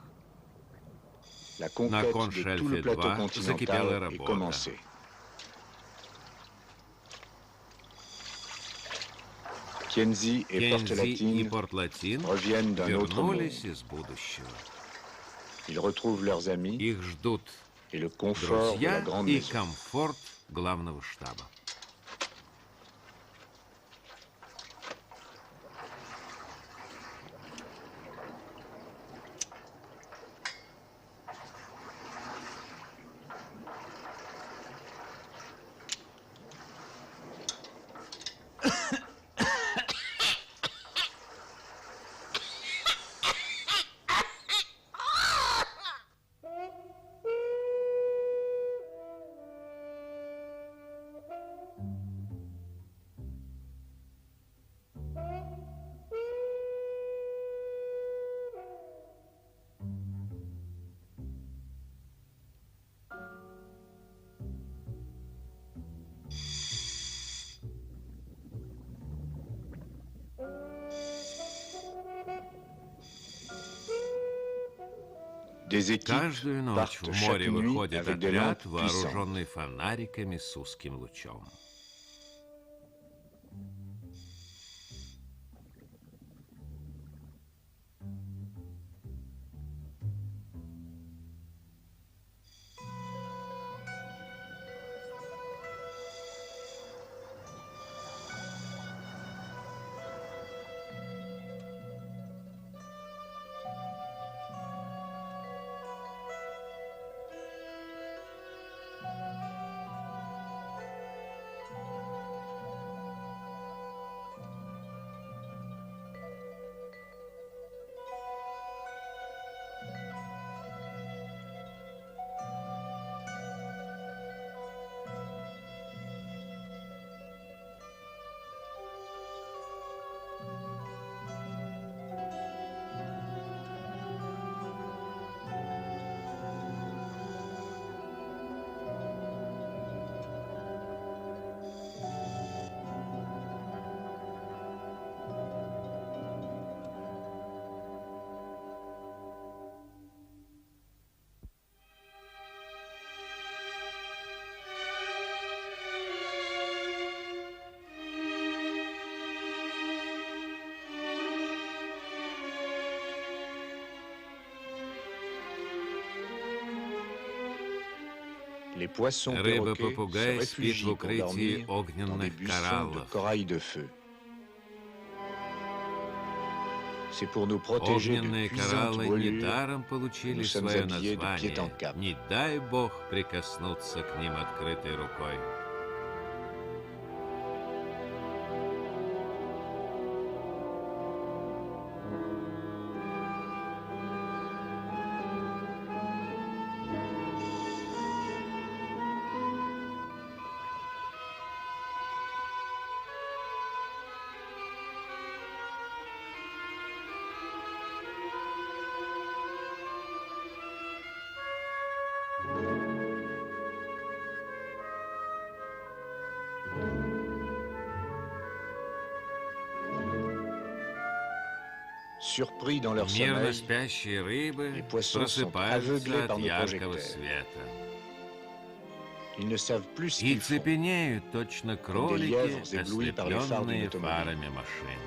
La На conquête de tout Коншельфе le plateau 2 закипела continental est работа. commencée. Kienzi et Кензи и Porte-Latine Порт-Латин reviennent d'un autre monde. вернулись из будущего. Ils retrouvent leurs amis Их ждут et le confort de la друзья grande и maison. комфорт главного штаба. Des équipes Каждую ночь partent в chaque море nuit выходит avec des отряд, lampes puissantes. вооруженный фонариками с узким лучом. Les poissons perroquets se Рыба-попугай спит в réfugient pour укрытии dormir dans des огненных buissons de кораллов. corail de feu. C'est pour nous protéger de Огненные cuisantes кораллы brûlures недаром получили nous sommes свое habillés de pied en название. cap. Не дай бог прикоснуться к ним открытой рукой. Surpris dans leur Мирно sommeil, спящие рыбы les poissons sont просыпаются aveuglés от par nos яркого projecteurs. света. ils ne savent plus ce И qu'ils font. цепенеют точно кролики, lièvres éblouis par les phares d'une ослепленные automobile. фарами машин.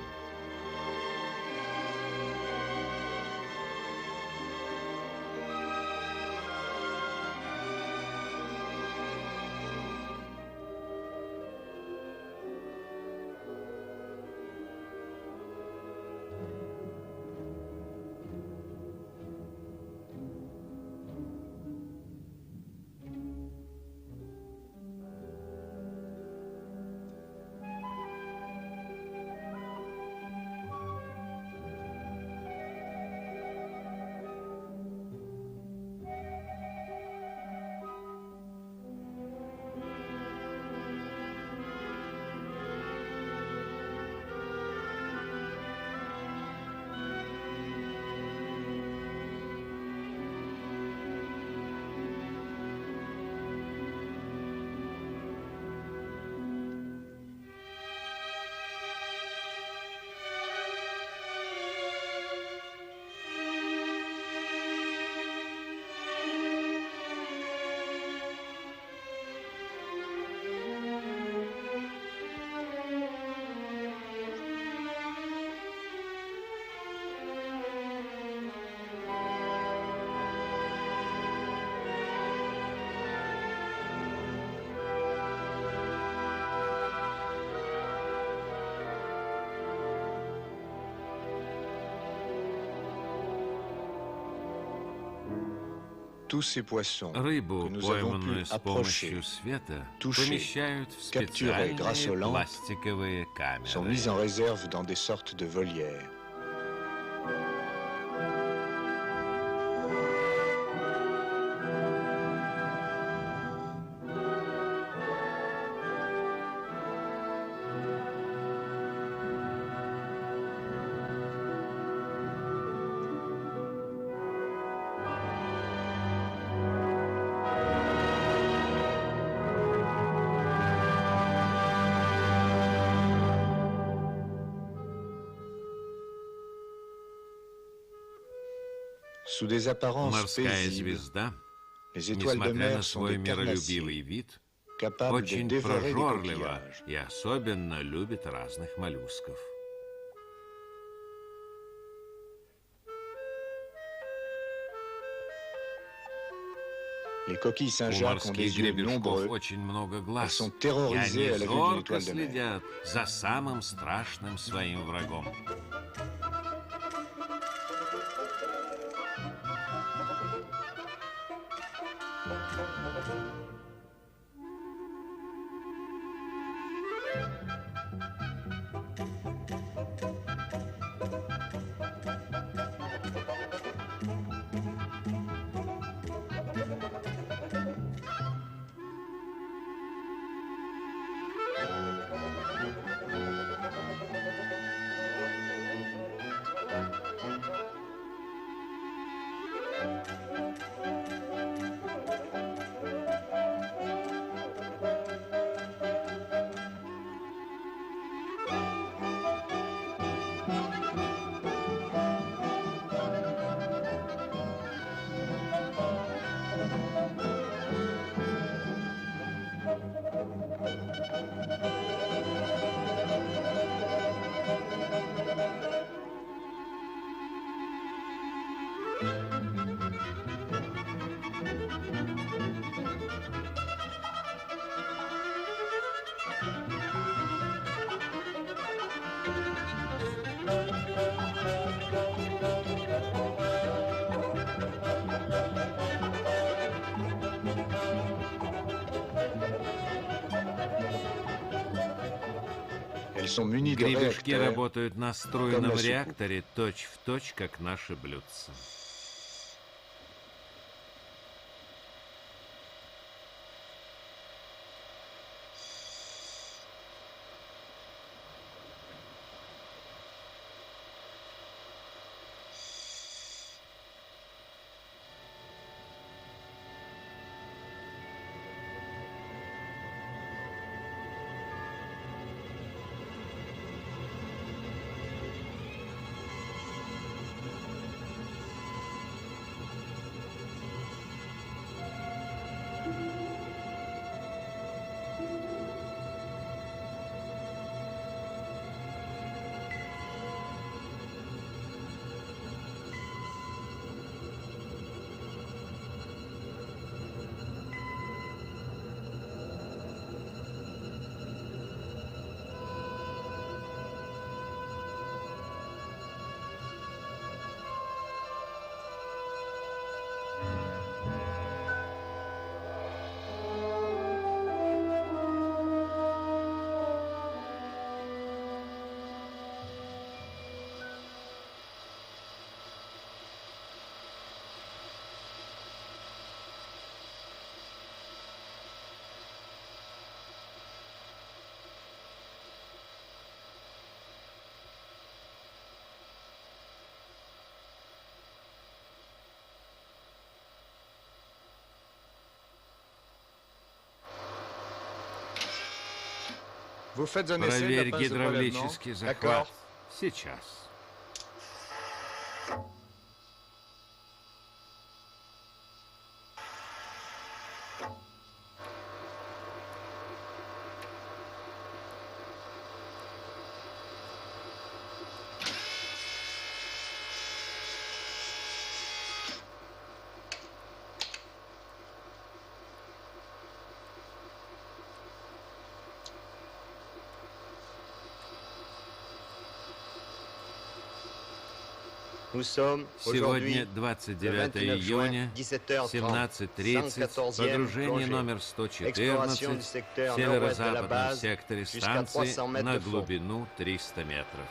Tous ces poissons Рыбу, que nous avons pu пойманную с approcher, помощью света, toucher, помещают в capturer grâce aux специальные lampes, пластиковые sont камеры. mis en réserve dans des sortes de volières. Sous des apparences Морская paisibles, звезда, les étoiles de несмотря на mer sont свой des миролюбивый carnassiers, вид, capables de очень dévorer des прожорливо coquillages. и особенно любит разных моллюсков. Les coquilles У Saint-Jacques ont морских des yeux гребешков nombreux. очень много Elles глаз, sont и terrorisées они à la vue d'une зорко étoile de mer. следят за самым страшным своим врагом. Elles sont munies de Гребешки réacteurs, работают на струйном soucoupe. реакторе точь-в-точь, как наши блюдца. Vous faites un essai de Проверь la pince de prélèvement? гидравлический захват. D'accord. Сейчас. Сегодня 29 июня, 17:30, погружение номер 114 в северо-западном секторе станции на глубину 300 метров.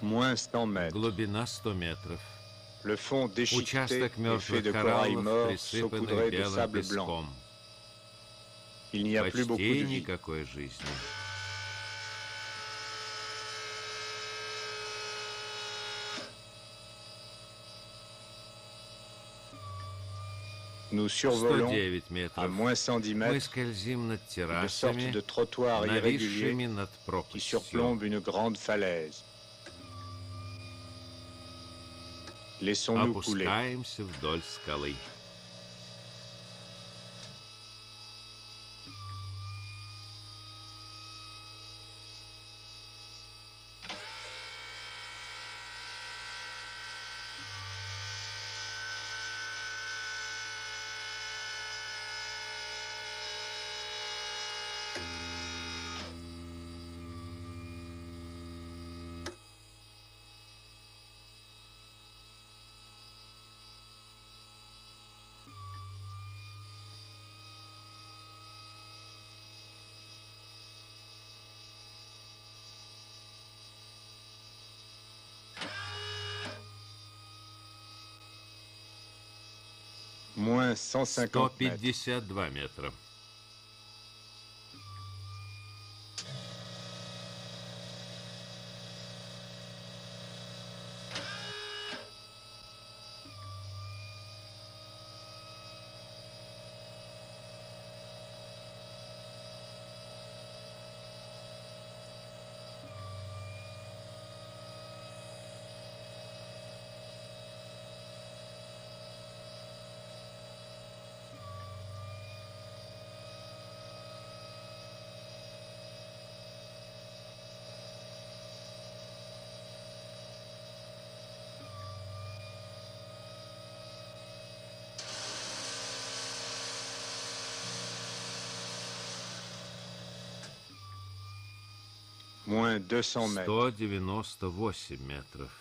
Moins 100 mètres. Глубина 100 метров. Le fond déchiqueté Участок et fait мертвых de corail кораллов, mort присыпанный saupoudré de белым sable blanc. песком. Il n'y a plus beaucoup Почти de vie. никакой жизни. Nous survolons 109 à метров. moins 110 Мы mètres скользим над de sorte террасами, de trottoir irrégulier нависшими над qui пропастью. surplombe une grande falaise. Laissons-nous couler. Опускаемся вдоль скалы. Moins 150 mètres. 152 метра. Moins 200 mètres. 198 метров.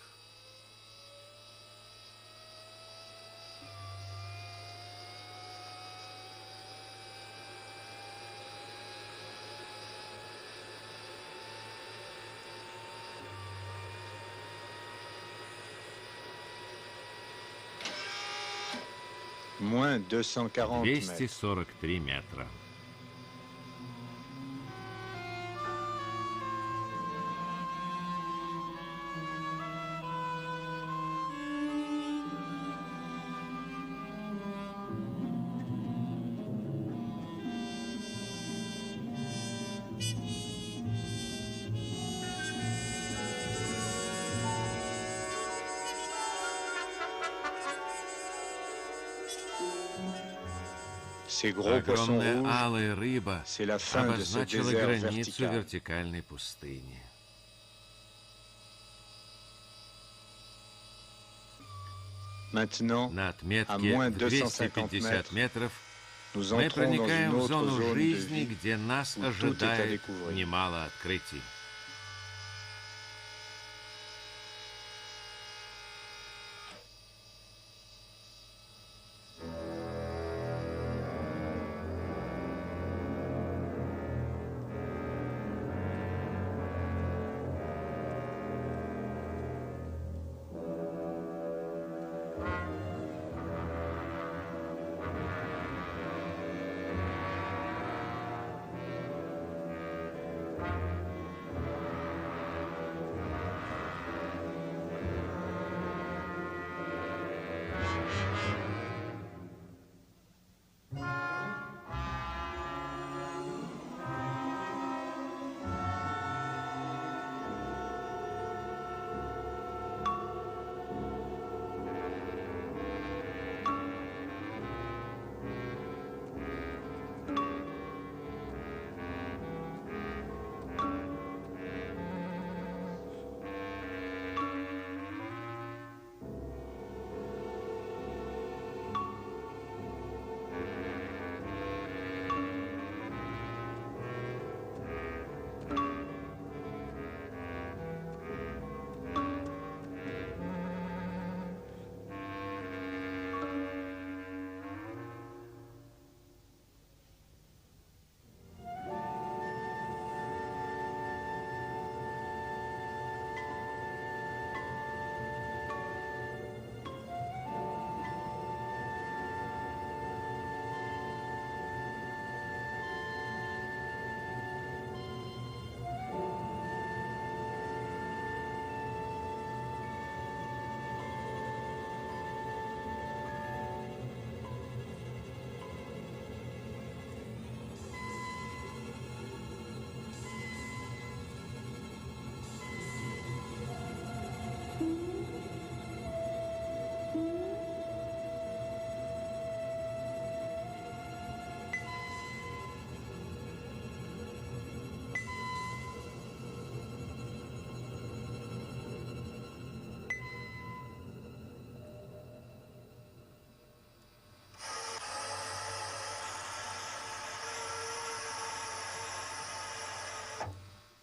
Moins 240 mètres. 243 метра. Ces gros poissons Огромная rouges, алая рыба c'est la fin de ce обозначила désert границу vertical. вертикальной пустыни. Maintenant, На à отметке moins в 250 250 mètres, метров nous мы entrons dans проникаем une в autre зону zone de жизни, vie где нас où tout est à ожидает découvrir. немало открытий.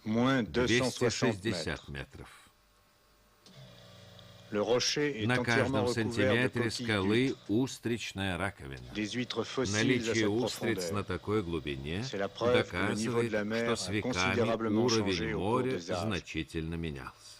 Moins 260 260 mètres. метров. Le rocher est На entièrement каждом recouvert de сантиметре coquilles скалы d'huîtres, устричная раковина. des huîtres fossiles à Наличие cette устриц на profondeur. такой глубине C'est la preuve que le niveau de доказывает, la mer что a с веками considérablement changé уровень au cours моря des âges. значительно менялся.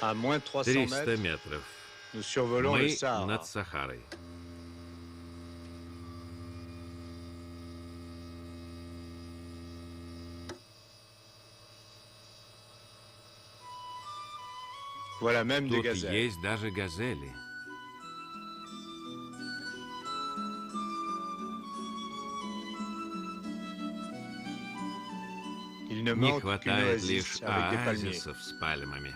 À moins 300 300 mètres, метров. nous survolons le Мы Sahara. над Сахарой. Voilà même des Тут gazelles. есть даже газели. Il ne Не manque qu'une хватает oasis лишь avec des palmiers. оазисов с пальмами.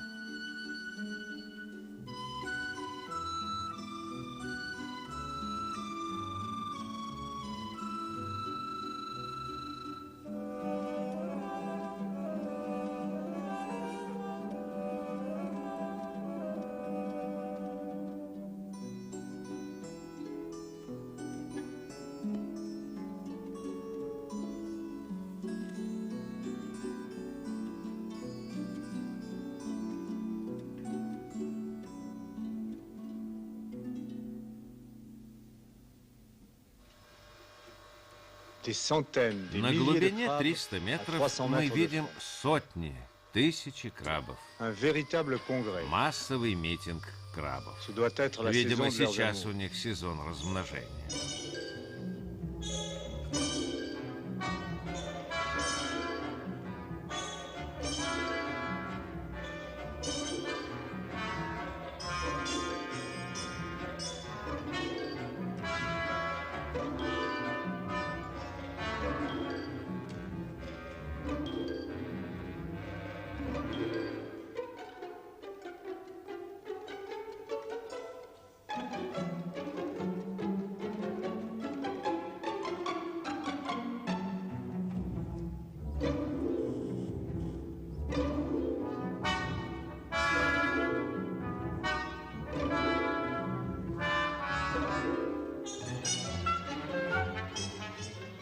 Des centaines, des На milliers de глубине crabes 300 à метров 300 мы mètres de видим fond. сотни, тысячи крабов. Un véritable congrès. Массовый митинг крабов. Ce doit être la Видимо, saison de leurs сейчас у amours. них сезон размножения.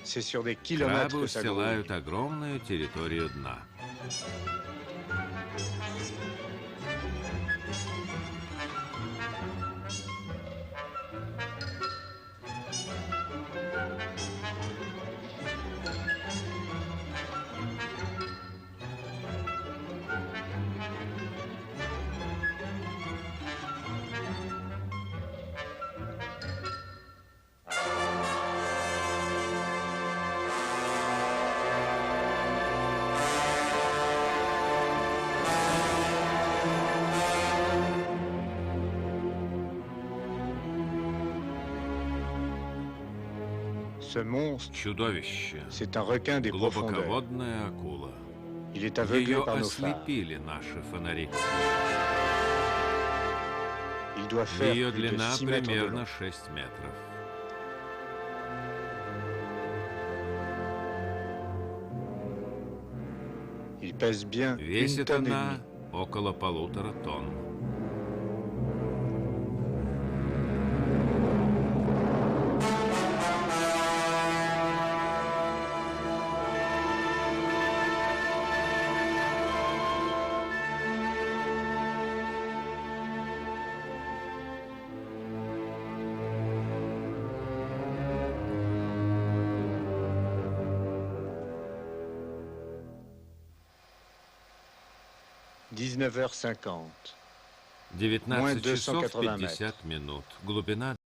C'est sur des kilomètres Крабы que ça grouille. устилают огромную территорию дна. Ce monstre, Чудовище. c'est un requin des profondeurs. Глубоководная акула. Il est aveuglé Ее par nos phares. ослепили наши фонари. Il doit faire Ее plus de длина 6 mètres de примерно long. 6 метров. Il pèse bien une Весит tonne et она demie. около 1,5 тонн. – 19h50. 19 часов 280 50 минут. Глубина